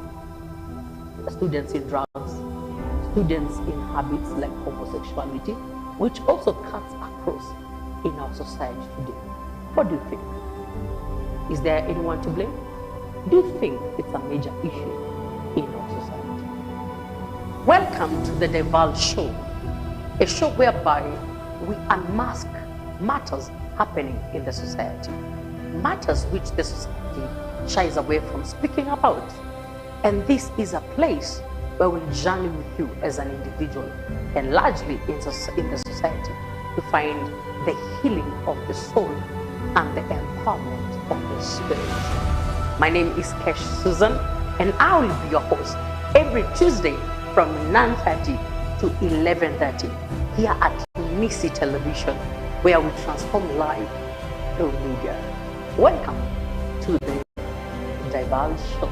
Students in drugs, students in habits like homosexuality, which also cuts across in our society today. What do you think? Is there anyone to blame? Do you think it's a major issue in our society? Welcome to the Deval Show, a show whereby we unmask matters happening in the society, matters which the society shies away from speaking about. And this is a place where we'll journey with you as an individual and largely in the society to find the healing of the soul and the empowerment of the spirit. My name is Kesh Susan, and I will be your host every Tuesday from 9:30 to 11:30 here at Nisi Television, where we transform life through media. Welcome to the Deval Show.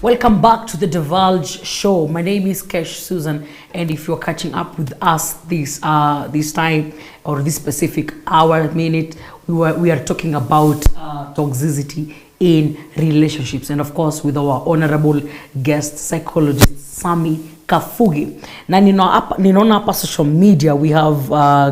Welcome back to the Divulge Show. My name is Kesh Susan, and if you're catching up with us this time or this specific hour minute, we are talking about toxicity in relationships, and of course with our honorable guest psychologist Sami Kafugi. Na ninaona hapa social media we have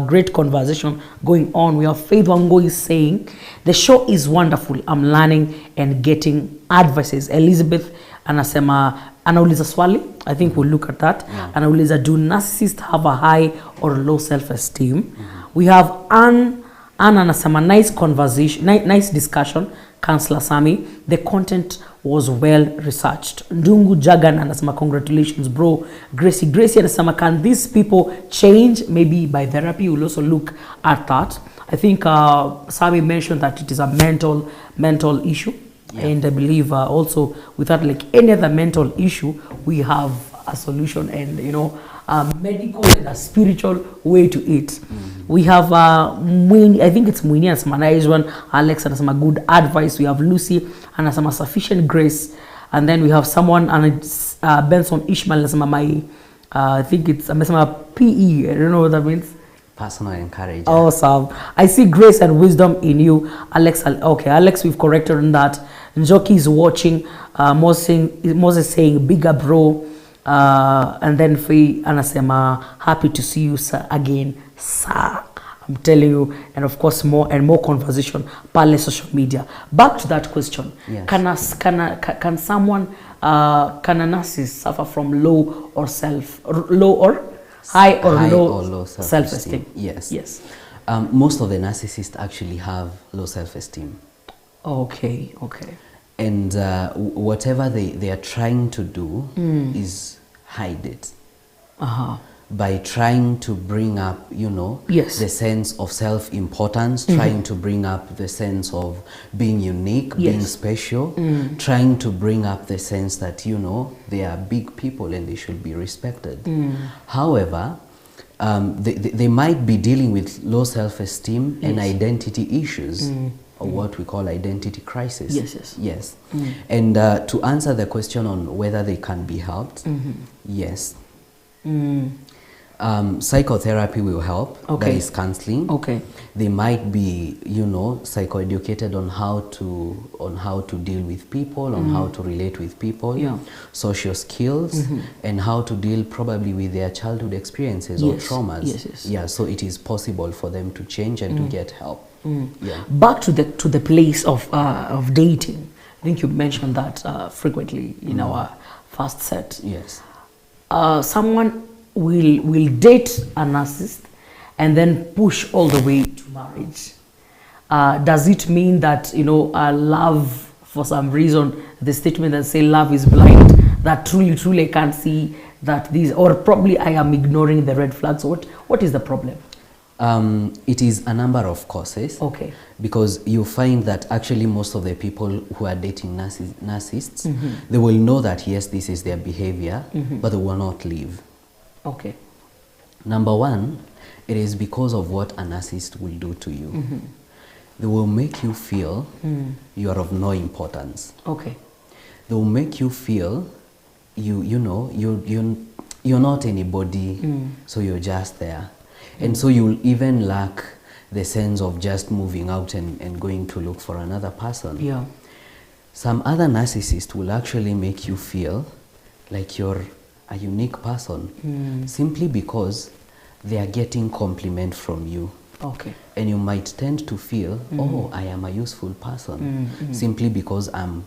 great conversation going on. We have Faith Wangoi saying the show is wonderful. I'm learning and getting advices. Elizabeth anauliza swali, I think we'll look at that. Yeah. Anauliza, do narcissists have a high or low self-esteem? Mm-hmm. We have Anna anasema, nice conversation, nice discussion, Counselor Sami. The content was well researched. Ndungu Jagan anasema, congratulations bro. Gracie anasema, can these people change? Maybe by therapy. We'll also look at that. I think Sami mentioned that it is a mental issue. Yeah. And I believe also with that, like any other mental issue, we have a solution and, a medical and a spiritual way to it. Mm-hmm. We have I think it's Mwini and nice one. Alex and some good advice. We have Lucy and some sufficient grace. And then we have someone and Benson Ishmael and some I think it's PE. I don't know what that means. Personal encouragement. Awesome. I see grace and wisdom in you, Alex. Okay, Alex, we've corrected on that. Njoki is watching. Moses saying bigger bro. And then Faye anasema, happy to see you sir again, sir. I'm telling you, and of course more and more conversation pale social media. Back to that question. Yes. Can a narcissist suffer from low or high or low self-esteem. Yes. Yes. Most of the narcissists actually have low self-esteem. Okay. Okay. And whatever they are trying to do is hide it. By trying to bring up, Yes. the sense of self-importance, trying to bring up the sense of being unique, Yes. being special, trying to bring up the sense that, they are big people and they should be respected. However, they might be dealing with low self-esteem and identity issues, or what we call identity crisis. Yes. And to answer the question on whether they can be helped, yes. Psychotherapy will help. Okay. That is counseling. Okay. They might be, psychoeducated on how to deal with people, on how to relate with people, Yeah. social skills, and how to deal probably with their childhood experiences or Yes. traumas. Yes. Yeah, so it is possible for them to change and to get help. Yeah. Back to the place of dating. I think you mentioned that frequently in our first set. Yes. Someone will date a narcissist and then push all the way to marriage. Does it mean that love, for some reason, the statement that say love is blind, that truly I can't see that these, or probably I am ignoring the red flags? What is the problem? It is a number of causes. Okay. Because you find that actually most of the people who are dating narcissists, they will know that yes, this is their behavior, but they will not leave. Okay. Number one, it is because of what a narcissist will do to you. They will make you feel you are of no importance. Okay. They will make you feel you're not anybody, so you're just there. And so you'll even lack the sense of just moving out and going to look for another person. Yeah. Some other narcissists will actually make you feel like you're a unique person simply because they are getting compliment from you. Okay. And you might tend to feel, oh, I am a useful person simply because I'm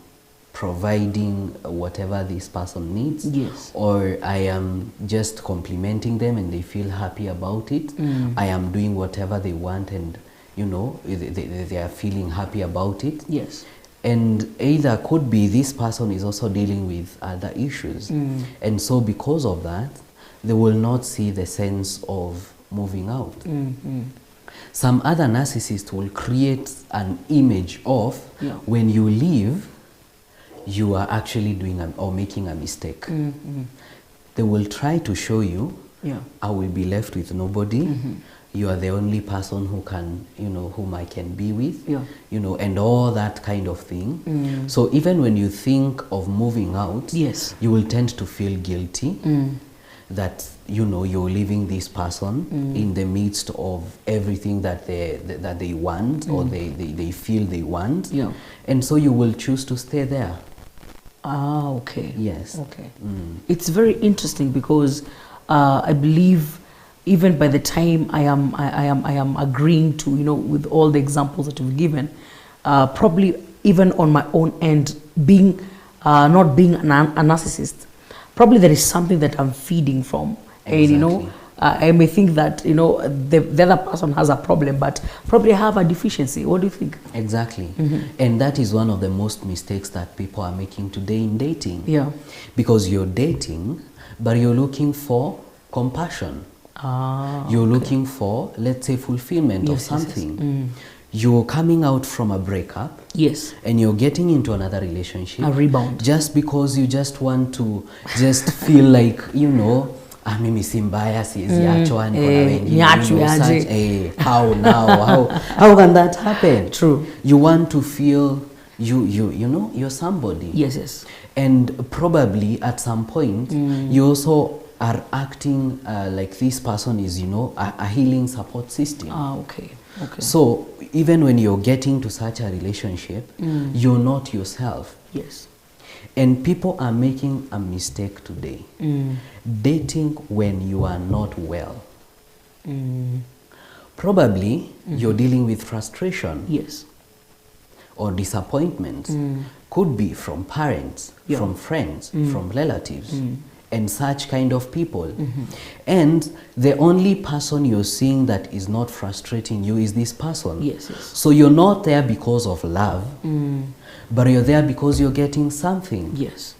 providing whatever this person needs. Yes. Or I am just complimenting them and they feel happy about it. I am doing whatever they want and they are feeling happy about it. Yes. And either could be this person is also dealing with other issues. And so because of that, they will not see the sense of moving out. Some other narcissists will create an image of when you leave, you are actually doing or making a mistake. They will try to show you, I will be left with nobody. You are the only person who can, whom I can be with, and all that kind of thing. So even when you think of moving out, you will tend to feel guilty that, you're leaving this person in the midst of everything that they want or they feel they want. And so you will choose to stay there. Ah, okay. Yes. Okay. It's very interesting because I believe even by the time I am agreeing to, with all the examples that you've given, probably even on my own end, being not being a narcissist, probably there is something that I'm feeding from. Exactly. And I may think that the other person has a problem, but probably have a deficiency. What do you think? Exactly. And that is one of the most mistakes that people are making today in dating. Yeah. Because you're dating, but you're looking for compassion. You're looking for, let's say, fulfillment of something. You're coming out from a breakup. Yes. And you're getting into another relationship. A rebound. Just because you just want to just feel like, mimi si mbaya, siachwa, how now? How can that happen? True. You want to feel you're somebody. Yes. And probably at some point, you also are acting like this person is, a healing support system. Okay. So even when you're getting to such a relationship, you're not yourself. Yes. And people are making a mistake today. Dating when you are not well. Probably you're dealing with frustration. Yes. Or disappointment. Could be from parents, from friends, from relatives. and such kind of people. And the only person you're seeing that is not frustrating you is this person. Yes, yes. So you're not there because of love, but you're there because you're getting something. Yes.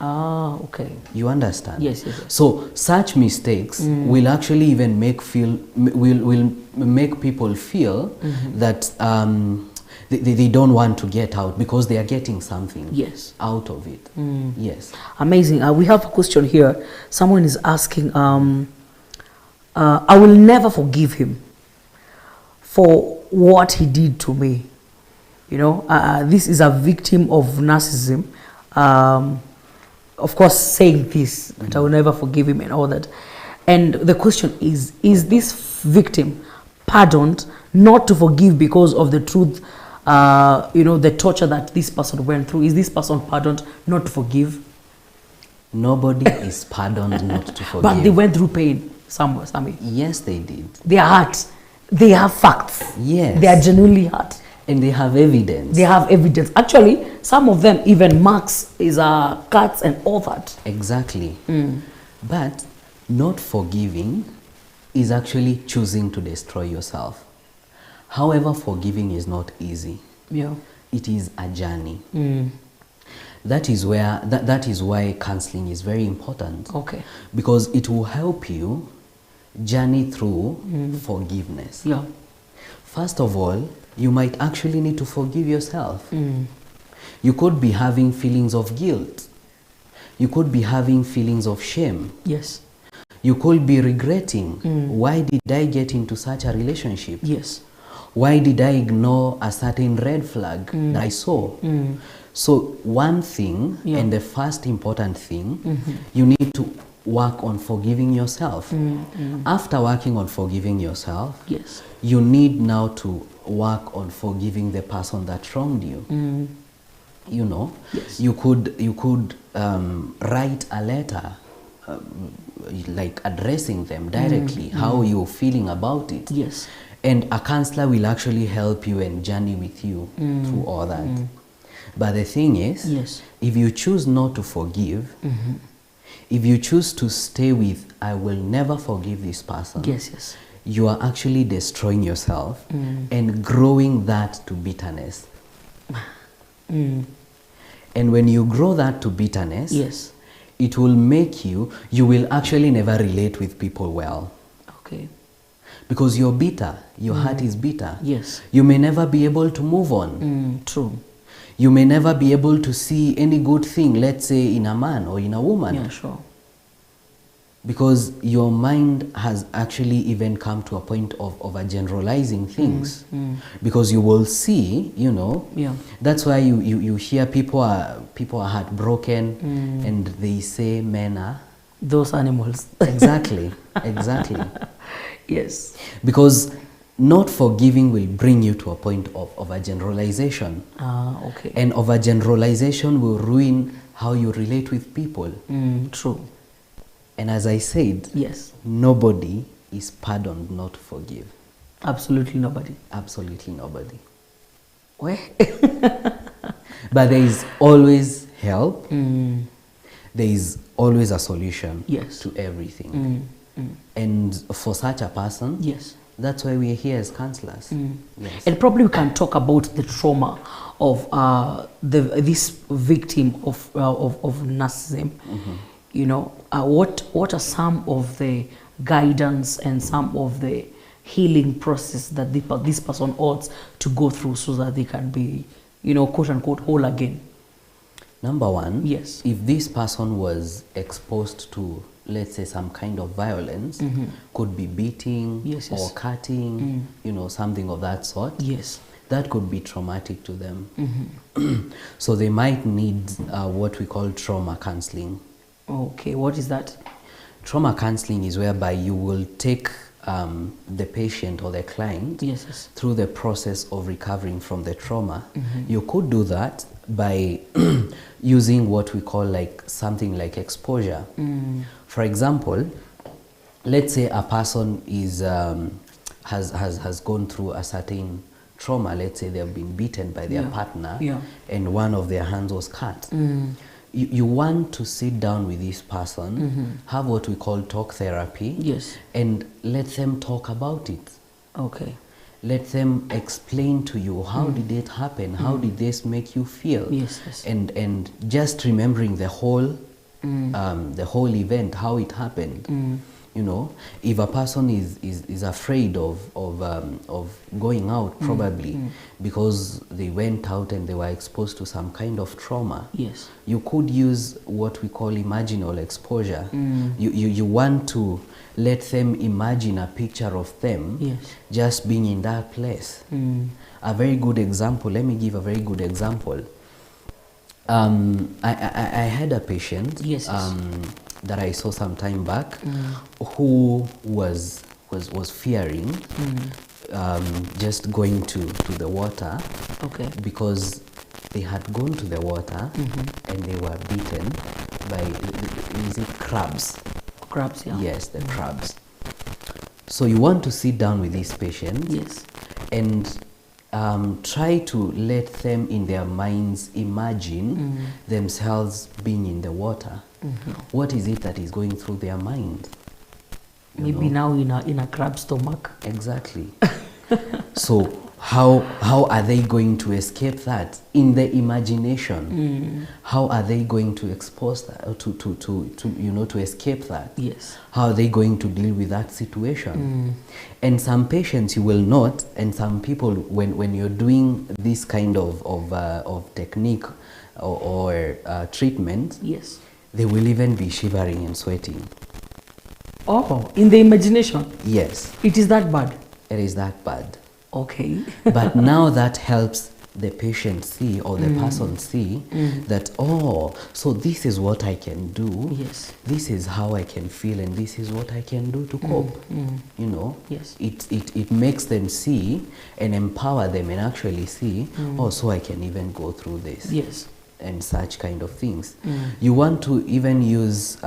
Ah, okay. You understand? Yes, yes, yes. So such mistakes will actually even will make people feel that they don't want to get out because they are getting something Yes. out of it. Yes. Amazing. We have a question here. Someone is asking, I will never forgive him for what he did to me. You know, this is a victim of narcissism. Of course, saying this, that I will never forgive him and all that. And the question is this victim pardoned not to forgive because of the truth, you know, the torture that this person went through? Is this person pardoned not to forgive? Nobody is pardoned not to forgive. But they went through pain somewhere, Sammy. Yes, they did. They are hurt. They have facts. Yes. They are genuinely hurt. And they have evidence. They have evidence. Actually, some of them even marks is cuts and all that. Exactly. But not forgiving is actually choosing to destroy yourself. However, forgiving is not easy. Yeah. It is a journey. That is where that is why counseling is very important. Okay. Because it will help you journey through forgiveness. Yeah. First of all, you might actually need to forgive yourself. You could be having feelings of guilt. You could be having feelings of shame. Yes. You could be regretting, why did I get into such a relationship? Yes. Why did I ignore a certain red flag that I saw? So one thing, and the first important thing, you need to work on forgiving yourself. After working on forgiving yourself, Yes. you need now to work on forgiving the person that wronged you. You know, Yes. you could write a letter, like addressing them directly, how you're feeling about it. Yes. And a counselor will actually help you and journey with you through all that. But the thing is, Yes. if you choose not to forgive, if you choose to stay with, I will never forgive this person, Yes, yes. you are actually destroying yourself and growing that to bitterness. And when you grow that to bitterness, Yes. it will make you will actually never relate with people well. Okay. Because you're bitter, your heart is bitter. Yes. You may never be able to move on. True. You may never be able to see any good thing, let's say in a man or in a woman. Yeah, sure. Because your mind has actually even come to a point of over generalizing things. Because you will see, you know, Yeah. that's why you hear people are heartbroken and they say men are. Those animals. Exactly, exactly. Yes. Because not forgiving will bring you to a point of overgeneralization. Okay. And overgeneralization will ruin how you relate with people. True. And as I said, Yes. nobody is pardoned not to forgive. Absolutely nobody. Absolutely nobody. Where? But there is always help. There is always a solution Yes. to everything. And for such a person, Yes. that's why we are here as counselors. Yes. And probably we can talk about the trauma of this victim of narcissism. You know, what are some of the guidance and some of the healing process that this person ought to go through so that they can be, you know, quote unquote, whole again? Number one, Yes. if this person was exposed to, let's say, some kind of violence, could be beating Yes, or yes. cutting, you know, something of that sort, Yes. that could be traumatic to them. So they might need what we call trauma counseling. Okay, what is that? Trauma counseling is whereby you will take the patient or the client Yes, yes. through the process of recovering from the trauma. You could do that by using what we call like something like exposure. For example, let's say a person is has gone through a certain trauma. Let's say they have been beaten by their partner, Yeah. and one of their hands was cut. you want to sit down with this person, have what we call talk therapy, Yes. and let them talk about it. Okay. Let them explain to you how did it happen, how did this make you feel, Yes, yes. and just remembering the whole event, how it happened. You know, if a person is afraid of going out, probably because they went out and they were exposed to some kind of trauma, Yes. you could use what we call imaginal exposure. You want to let them imagine a picture of them, Yes. just being in that place. A very good example, let me give a very good example. I had a patient, Yes, yes. that I saw some time back, who was fearing just going to the water, Okay. because they had gone to the water and they were bitten by, is it crabs? Crabs, yeah. Yes, the crabs. So you want to sit down with this patient, Yes. and try to let them in their minds imagine themselves being in the water. What is it that is going through their mind? You Maybe know? now in a crab stomach. Exactly. So how are they going to escape that in the imagination? How are they going to expose that, to escape that? Yes. How are they going to deal with that situation? And some patients you will not, and some people, when you're doing this kind of technique or treatment, Yes. they will even be shivering and sweating. Oh, in the imagination. Yes, It is that bad. it is that bad. Okay. But now that helps the patient see, or the person see, that, oh, so this is what I can do. Yes. This is how I can feel, and this is what I can do to cope. You know, Yes. it makes them see and empower them and actually see, oh, so I can even go through this. Yes. And such kind of things. You want to even use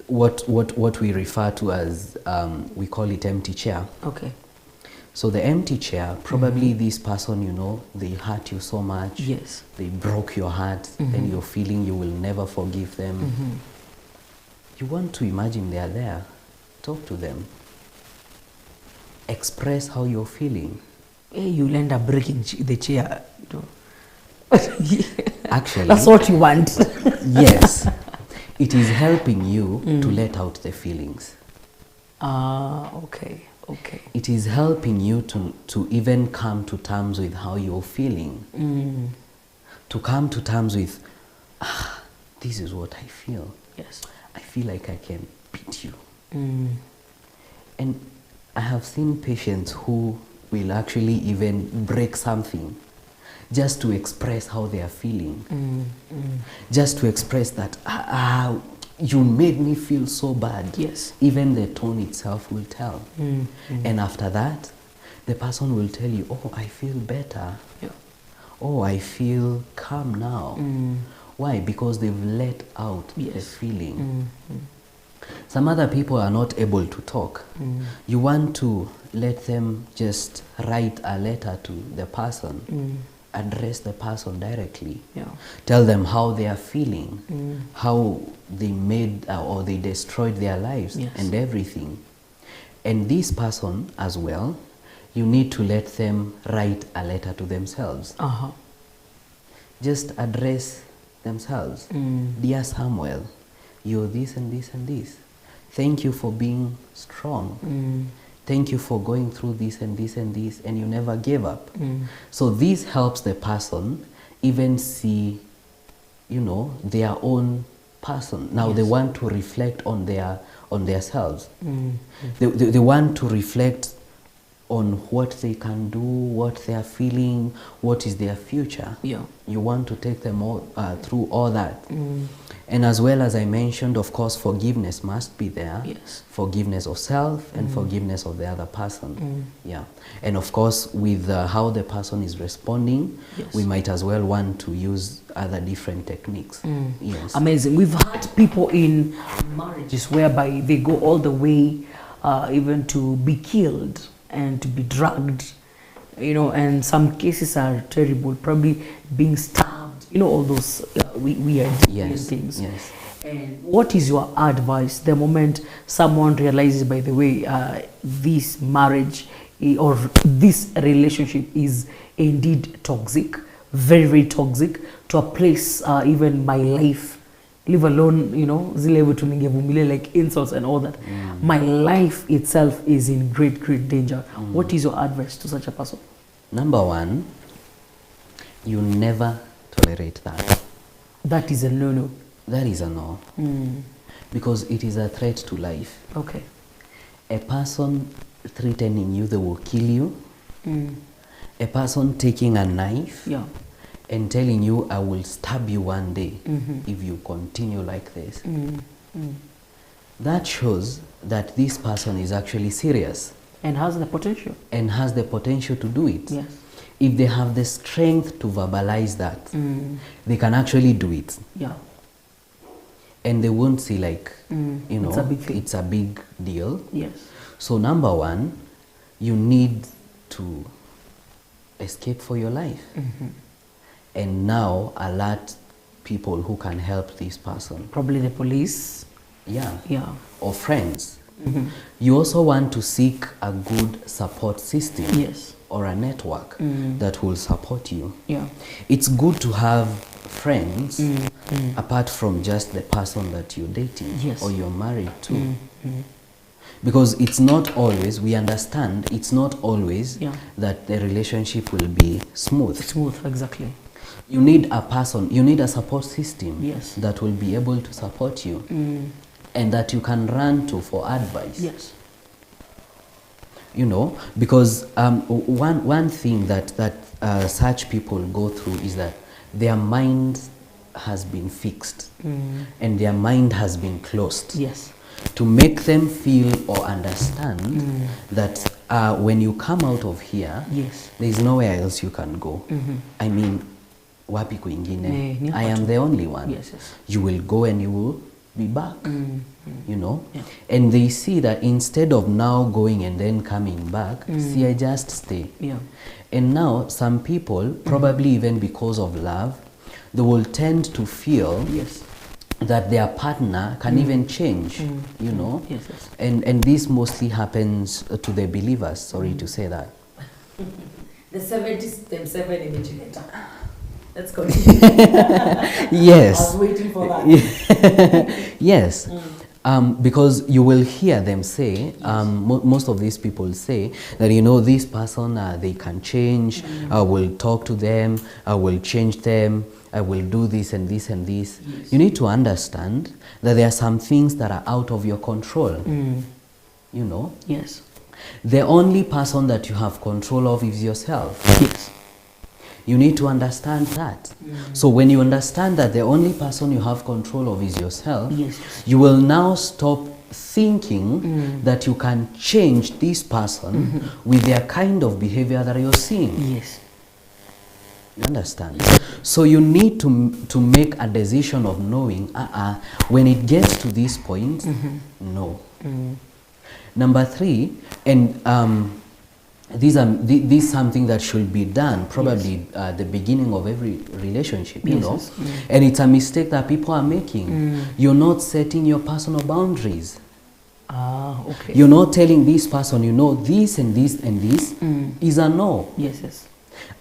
what we refer to as, we call it empty chair. Okay. So the empty chair, probably this person, you know, they hurt you so much. Yes. They broke your heart, and you're feeling you will never forgive them. You want to imagine they are there. Talk to them. Express how you're feeling. Hey, you'll end up breaking the chair. You know. Actually, That's what you want. yes, it is helping you to let out the feelings. Okay. Okay. It is helping you to even come to terms with how you're feeling. To come to terms with, this is what I feel. Yes. I feel like I can beat you. And I have seen patients who will actually even break something just to express how they are feeling. Just to express that, you made me feel so bad. Yes. Even the tone itself will tell. And after that, the person will tell you, oh, I feel better. Yeah. Oh, I feel calm now. Why? Because they've let out the feeling. Some other people are not able to talk. You want to let them just write a letter to the person. Address the person directly. Yeah. Tell them how they are feeling, how they made or they destroyed their lives, Yes. and everything. And this person as well, you need to let them write a letter to themselves. Just address themselves. Dear Samuel, you're this and this and this. Thank you for being strong. Thank you for going through this and this and this, and you never gave up. So this helps the person even see, you know, their own person. Now they want to reflect on their selves. They want to reflect on what they can do, what they are feeling, what is their future. Yeah. You want to take them all through all that. And as well as I mentioned, of course, forgiveness must be there. Yes. Forgiveness of self and forgiveness of the other person. Yeah. And of course, with how the person is responding, Yes. we might as well want to use other different techniques. Yes. Amazing. We've had people in marriages whereby they go all the way even to be killed and to be drugged, you know, and some cases are terrible, probably being stabbed, you know, all those weird Yes, things. yes. And what is your advice the moment someone realizes, by the way, this marriage or this relationship is indeed toxic, very, very toxic, to a place even my life, leave alone, you know, zile vitu ningevumilia like insults and all that. My life itself is in great, great danger. What is your advice to such a person? Number one, you never tolerate that. That is a no-no. That is a no. Because it is a threat to life. Okay. A person threatening you, they will kill you. A person taking a knife Yeah. and telling you, I will stab you one day if you continue like this. That shows that this person is actually serious And has the potential. and has the potential to do it. Yes. If they have the strength to verbalize that, they can actually do it. Yeah. And they won't see like, you know, It's a big thing. it's a big deal. Yes. So number one, you need to escape for your life. And now alert people who can help this person. Probably the police. Yeah. Yeah. Or friends. You also want to seek a good support system. Yes. Or a network that will support you. Yeah. It's good to have friends apart from just the person that you're dating Yes. or you're married to. Because it's not always, we understand, it's not always Yeah. that the relationship will be smooth. Smooth, exactly. You need a person, you need a support system Yes. that will be able to support you and that you can run to for advice. Yes. You know, because one thing that such people go through is that their mind has been fixed and their mind has been closed. Yes. To make them feel or understand that when you come out of here, Yes. there is nowhere else you can go. I mean, wapi kwingine? Ni I hapa am tu. the only one. Yes, yes. You will go and you will be back. You know, Yeah. and they see that instead of now going and then coming back, see, I just stay. Yeah. And now some people, probably even because of love, they will tend to feel Yes. that their partner can even change, you know. Yes, yes. And this mostly happens to the believers, sorry to say that. The 70s, them 7 imaginator. Let's continue. Yes. I was waiting for that. Yes. Because you will hear them say, most of these people say that, you know, this person, they can change, I will talk to them, I will change them, I will do this and this and this. Yes. You need to understand that there are some things that are out of your control. You know, Yes. the only person that you have control of is yourself. Yes. You need to understand that. So when you understand that the only person you have control of is yourself, Yes. you will now stop thinking that you can change this person with their kind of behavior that you're seeing. Yes. You understand? So you need to make a decision of knowing, when it gets to this point, no. Number 3, and this is something that should be done probably at the beginning of every relationship, you Yes, know. yes. And it's a mistake that people are making. You're not setting your personal boundaries. Ah, okay. You're not telling this person, you know, this and this and this is a no. Yes, yes.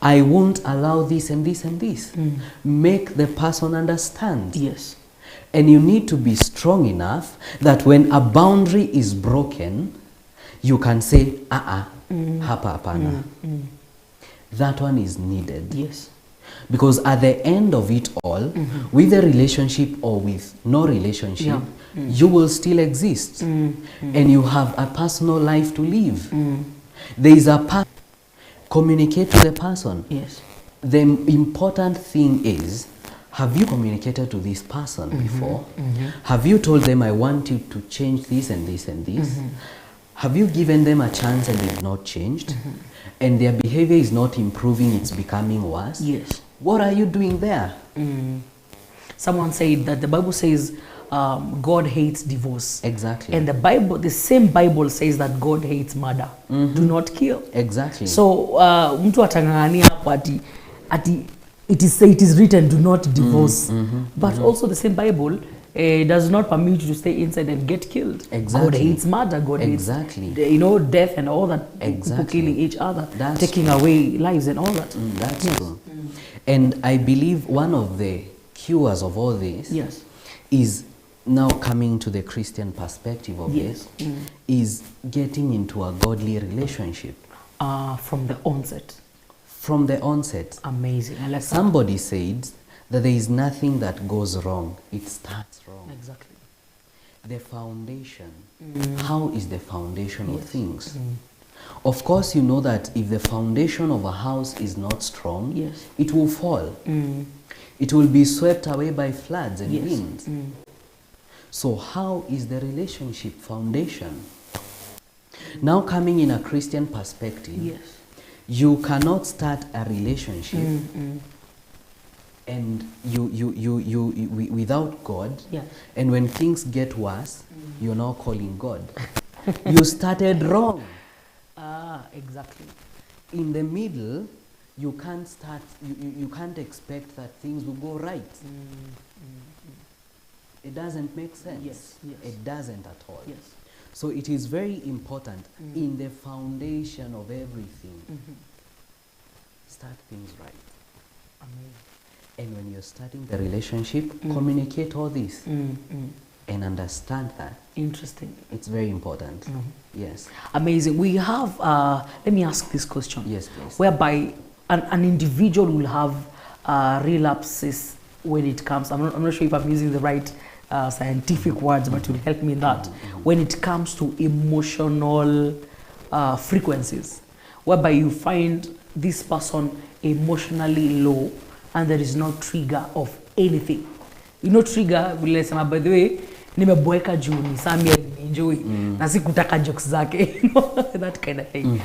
I won't allow this and this and this. Make the person understand. Yes. And you need to be strong enough that when a boundary is broken, you can say, hapa hapana. That one is needed. Yes. Because at the end of it all, with a relationship or with no relationship, you will still exist. And you have a personal life to live. There is a communicate to the person. Yes. The important thing is, have you communicated to this person before? Have you told them, I want you to change this and this and this? Have you given them a chance and they've not changed? And their behavior is not improving, it's becoming worse? Yes. What are you doing there? Someone said that the Bible says God hates divorce. Exactly. And the Bible, the same Bible says that God hates murder. Do not kill. Exactly. So mtu atangangania hapo ati it is written, do not divorce. But also the same Bible does not permit you to stay inside and get killed. Exactly. God hates murder. God Exactly. hates, death and all that. Exactly. People killing each other, That's taking away lives and all that. That's Yes. true. And I believe one of the cures of all this Yes. is now coming to the Christian perspective of Yes. this, is getting into a godly relationship From the onset. from the onset. Amazing. I like that. Somebody said that there is nothing that goes wrong, it starts wrong. Exactly. The foundation. How is the foundation of Yes. things? Of course, you know that if the foundation of a house is not strong, Yes. it will fall. It will be swept away by floods and Yes. winds. So how is the relationship foundation? Now coming in a Christian perspective, Yes. you cannot start a relationship and without God, Yes. and when things get worse, you're now calling God. You started wrong. Exactly. In the middle, you can't start, you can't expect that things will go right. It doesn't make sense. Yes, yes. It doesn't at all. Yes. So it is very important in the foundation of everything. Start things right. Amazing. And when you're starting the relationship, communicate all this and understand that. Interesting. It's very important. Yes. Amazing. We have, let me ask this question. Yes, please. Whereby an individual will have relapses when it comes, I'm not sure if I'm using the right scientific words, but it will help me in that. When it comes to emotional frequencies, whereby you find this person emotionally low and there is no trigger of anything. You know, trigger, vile sema, by the way, nimeboeka juu ni Samia enjoy na sikutaka jokes zake, you know, that kind of thing.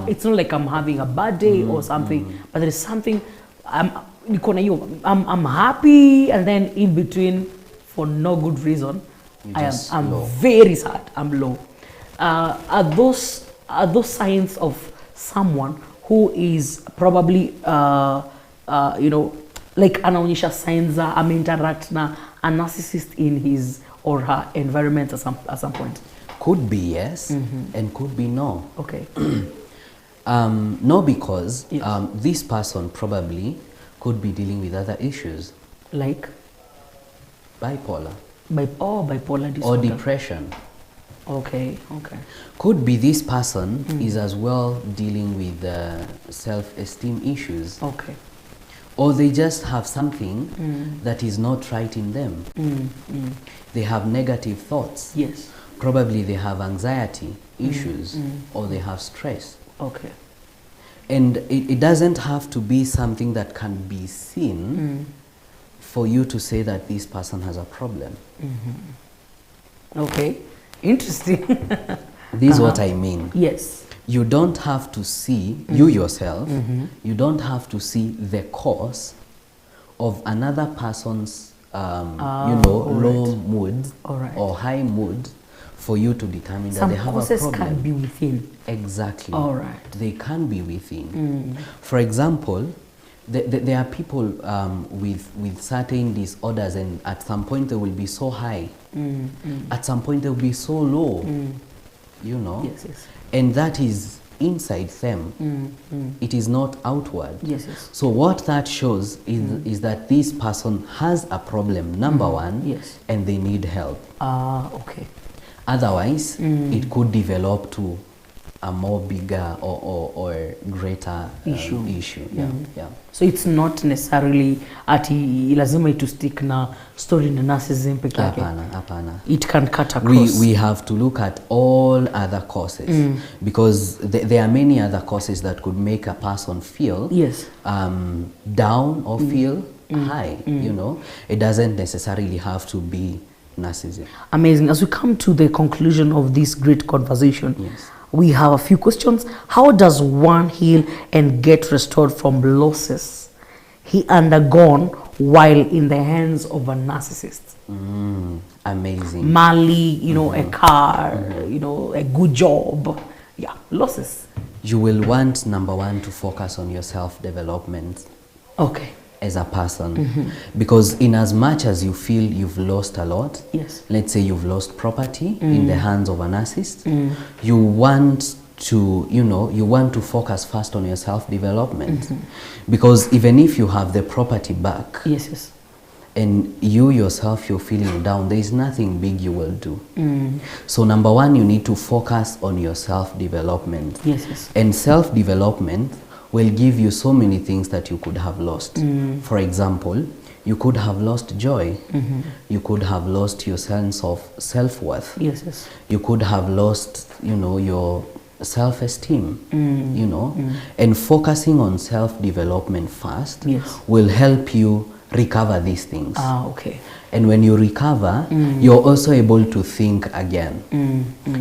It's not like I'm having a bad day or something, but there is something I'm happy, and then in between, for no good reason, I'm low. very sad. I'm low. Are those signs of someone who is probably like anaonyesha signs za interact na a narcissist in his or her environment at some point? Could be yes, and could be no. Okay. No, because Yes. this person probably could be dealing with other issues, Like bipolar bipolar or disorder. depression. Okay. Could be this person is as well dealing with self-esteem issues, Okay. or they just have something that is not right in them. They have negative thoughts. Yes. Probably they have anxiety issues, or they have stress. Okay. And it doesn't have to be something that can be seen for you to say that this person has a problem. Okay. Interesting. This is what I mean. Yes. You don't have to see, you yourself, you don't have to see the cause of another person's, low mood All right. or high mood for you to determine that Some they have a causes problem. can be within. Exactly. All right. They can be within. For example, there are people with certain disorders, and at some point they will be so high. At some point they will be so low. You know? Yes. And that is inside them. It is not outward. Yes. So what that shows is that this person has a problem, number one, Yes. and they need help. Okay. Otherwise, it could develop to a more bigger or greater issue. Yeah. So it's not necessarily ati lazima itu stick na story na narcissism peke yake. Hapana. It can cut across. We have to look at all other causes, because there are many other causes that could make a person feel Yes. down or feel high. You know, it doesn't necessarily have to be narcissism. Amazing. As we come to the conclusion of this great conversation, Yes. we have a few questions. How does one heal and get restored from losses he undergone while in the hands of a narcissist? Amazing. Mali, a car, a good job. Yeah, losses. You will want, number one, to focus on your self-development Okay. as a person. Because in as much as you feel you've lost a lot, Yes. let's say you've lost property in the hands of a narcissist, you want to, you know, you want to focus first on your self-development. Because even if you have the property back, Yes, yes. and you yourself, you're feeling down, there is nothing big you will do. So number one, you need to focus on your self-development. Yes, yes. And self-development will give you so many things that you could have lost. For example, you could have lost joy. You could have lost your sense of self-worth. Yes, yes. You could have lost, you know, your self-esteem, you know. And focusing on self-development first Yes. will help you recover these things. Ah, okay. And when you recover, you're also able to think again.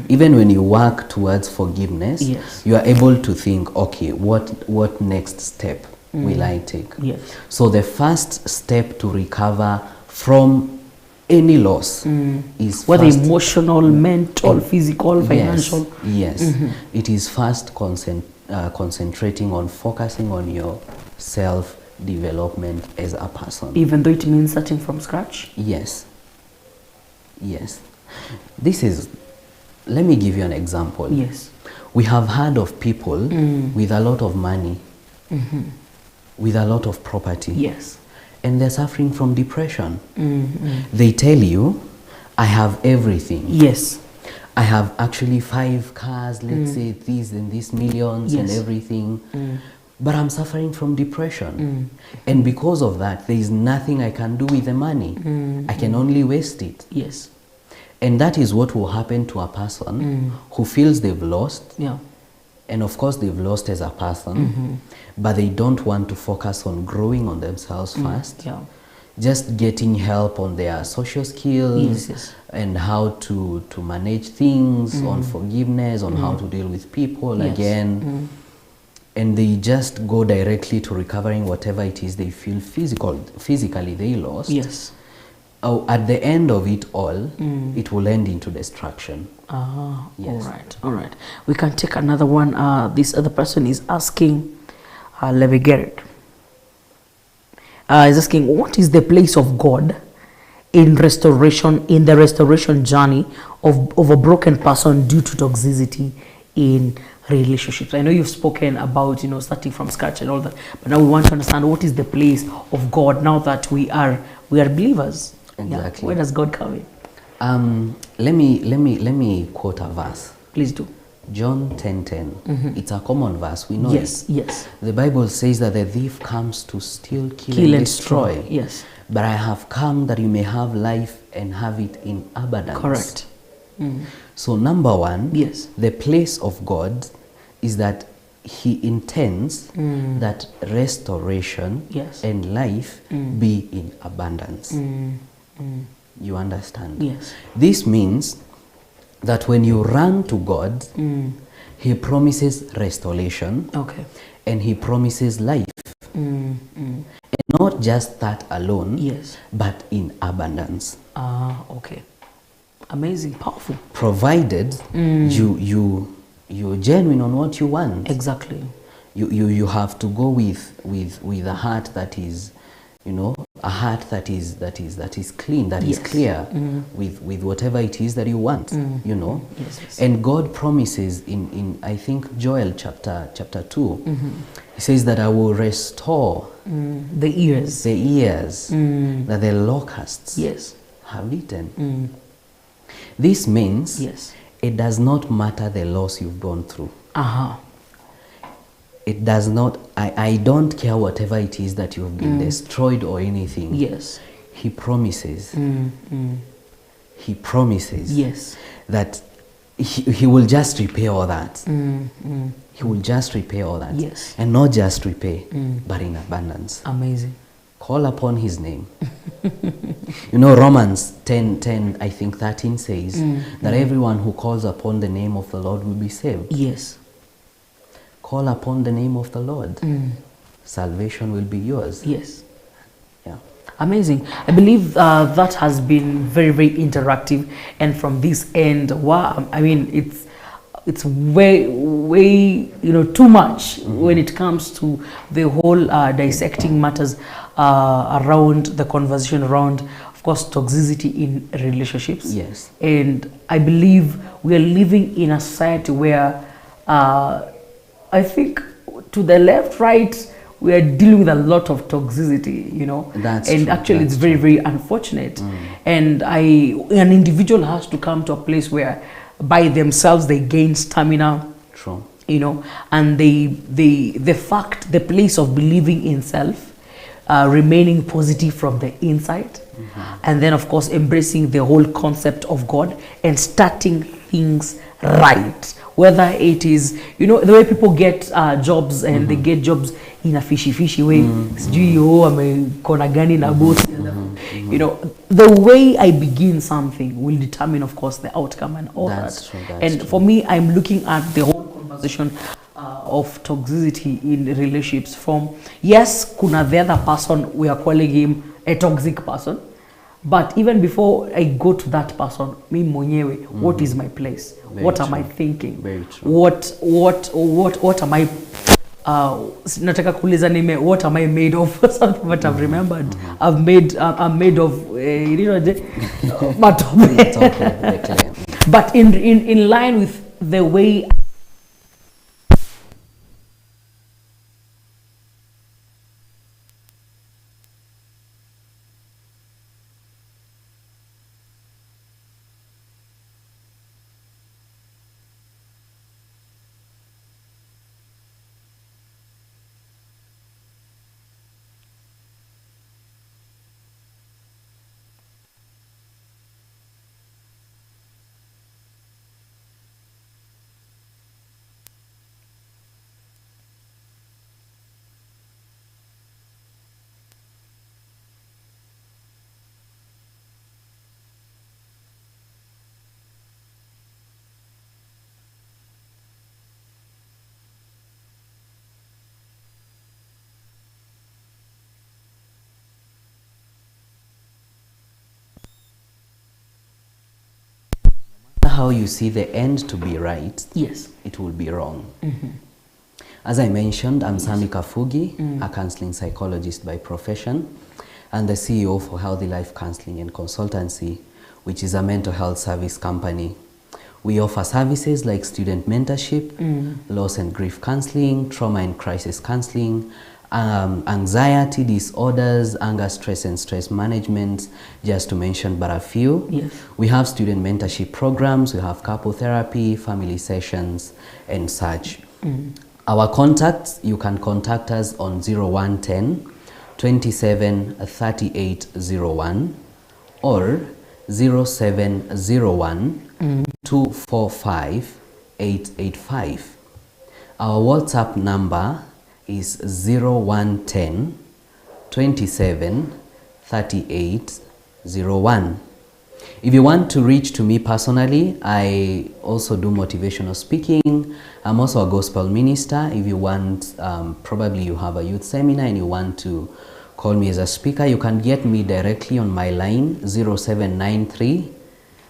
Even when you work towards forgiveness, Yes. you are able to think, okay, what next step will I take? Yes. So the first step to recover from any loss is Whether first, emotional, mental, physical, financial. Yes. It is first concentrating on focusing on your self-development as a person. Even though it means starting from scratch. Yes. Yes. This is, let me give you an example. Yes. We have heard of people with a lot of money, with a lot of property. Yes. And they're suffering from depression. They tell you, I have everything. Yes. I have actually 5 cars, let's say these and these millions and Yes. everything. But I'm suffering from depression. And because of that, there is nothing I can do with the money. I can only waste it. Yes. And that is what will happen to a person who feels they've lost. Yeah. And of course, they've lost as a person, but they don't want to focus on growing on themselves first. Yeah. Just getting help on their social skills Yes, yes. and how to manage things, on forgiveness, on how to deal with people Yes. again. And they just go directly to recovering whatever it is they feel physically they lost. Yes. Oh, at the end of it all, it will end into destruction. Ah, Yes. all right. We can take another one. This other person is asking, let me get it. Is asking, what is the place of God in restoration, in the restoration journey of a broken person due to toxicity in relationships? I know you've spoken about, you know, starting from scratch and all that, but now we want to understand what is the place of God now that we are believers. Exactly. Yeah. Where does God come in? Let me quote a verse. Please do. John 10:10. It's a common verse. We know Yes, it. yes. The Bible says that the thief comes to steal, kill and destroy. Yes. But I have come that you may have life and have it in abundance. Correct. So number one, Yes. the place of God is that He intends that restoration Yes. and life be in abundance. You understand? Yes. This means that when you run to God, He promises restoration Okay. and He promises life. And not just that alone, Yes. but in abundance. Okay. Amazing, powerful. Provided you're genuine on what you want. Exactly. You have to go with a heart that is, you know, a heart that is clean, that is Yes. clear with whatever it is that you want, you know. Yes, yes. And God promises in I think Joel chapter 2, He says that I will restore The ears. the years that the locusts Yes. have eaten. This means Yes. it does not matter the loss you've gone through. It does not, I don't care whatever it is that you've been destroyed or anything. Yes. He promises. He promises Yes. that he will just repay all that. He will just repay all that. Yes. And not just repay, but in abundance. Amazing. Call upon His name. You know, Romans 10, I think 13 says that everyone who calls upon the name of the Lord will be saved. Yes. Call upon the name of the Lord. Salvation will be yours. Yes. Yeah. Amazing. I believe that has been very, very interactive. And from this end, wow, I mean, it's way, you know, too much when it comes to the whole dissecting matters around the conversation around, of course, toxicity in relationships. Yes. And I believe we are living in a society where I think to the left, right, we are dealing with a lot of toxicity, you know. That's and true. actually That's it's very, true. very unfortunate. And an individual has to come to a place where by themselves they gain stamina, True. you know, and the place of believing in self, remaining positive from the inside, and then of course embracing the whole concept of God and starting things right. Whether it is, you know, the way people get jobs, and they get jobs in a fishy way, sijui amekona gani na boss, you know, the way I begin something will determine, of course, the outcome and all That's that. true, that's And true. for me, I'm looking at the whole conversation of toxicity in relationships from, yes, kuna the other person, we are calling him a toxic person, but even before I go to that person, me mwenyewe, what is my place? Very What am I true. thinking? Very true. What am I nataka kuuliza nime, what am I made of? Something that I've remembered. I'm made of you know, but It's okay, they're clear. but in line with the way How you see the end to be right, yes. it will be wrong. As I mentioned, I'm Sami Kafugi, a counseling psychologist by profession, and the CEO for Healthy Life Counseling and Consultancy, which is a mental health service company. We offer services like student mentorship, loss and grief counseling, trauma and crisis counseling, anxiety disorders, anger, stress and stress management, just to mention but a few. Yes. We have student mentorship programs, we have couple therapy, family sessions, and such. Our contacts, you can contact us on 0110 27 3801 or 0701 245 885. Our WhatsApp number is 0110 27 38 01. If you want to reach to me personally, I also do motivational speaking. I'm also a gospel minister. If you want, probably you have a youth seminar and you want to call me as a speaker, you can get me directly on my line 0793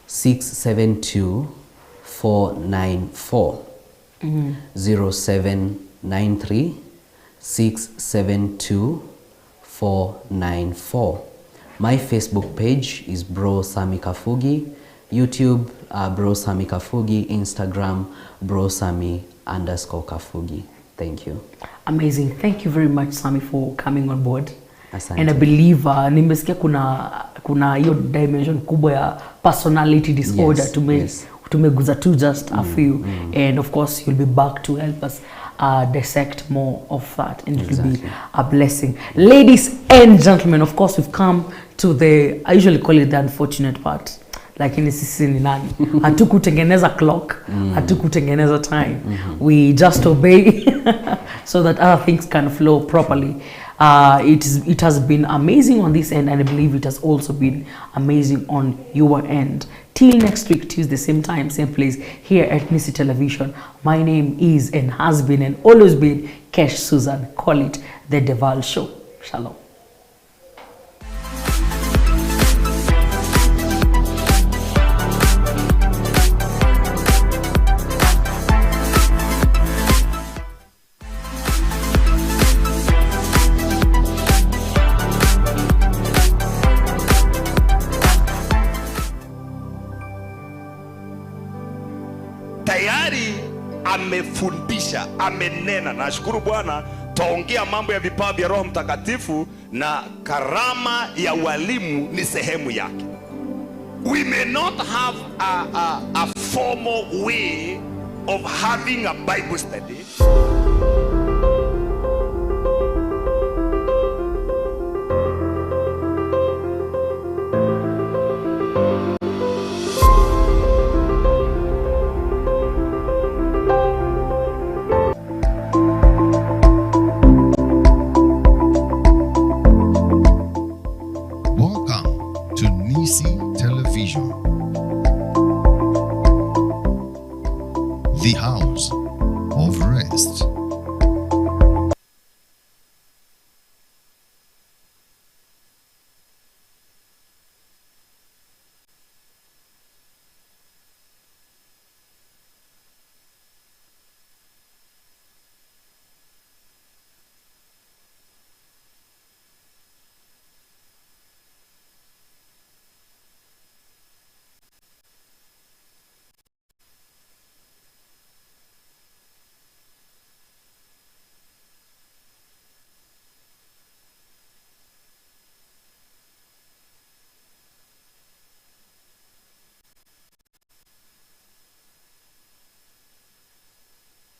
672 494. 0793 672 494. My Facebook page is Bro Sami Kafugi, YouTube Bro Sami Kafugi, Instagram Bro Sami _Kafugi. Thank you. Amazing. Thank you very much, Sami, for coming on board. Asante. And I believe nimesikia kuna hiyo dimension kubwa ya personality disorder. Yes. Tumeguza tu just a few, and of course you'll be back to help us dissect more of that, and it will be a blessing. Ladies and gentlemen, of course we've come to the, I usually call it the unfortunate part, lakini sisi ni nani? Hatukutengeneza clock, hatukutengeneza time. We just obey so that other things can flow properly. It has been amazing on this end, and I believe it has also been amazing on your end. Till next week, Tuesday, same time, same place, here at Nisi Television. My name is and has been and always been Kesh Susan. Call it The Deval Show. Shalom. tayari amefundisha, amenena. Nashukuru Bwana, taongea mambo ya vipawa vya Roho Mtakatifu na karama ya walimu ni sehemu yake. We may not have a formal way of having a Bible study. Welcome to Nisi Television, the house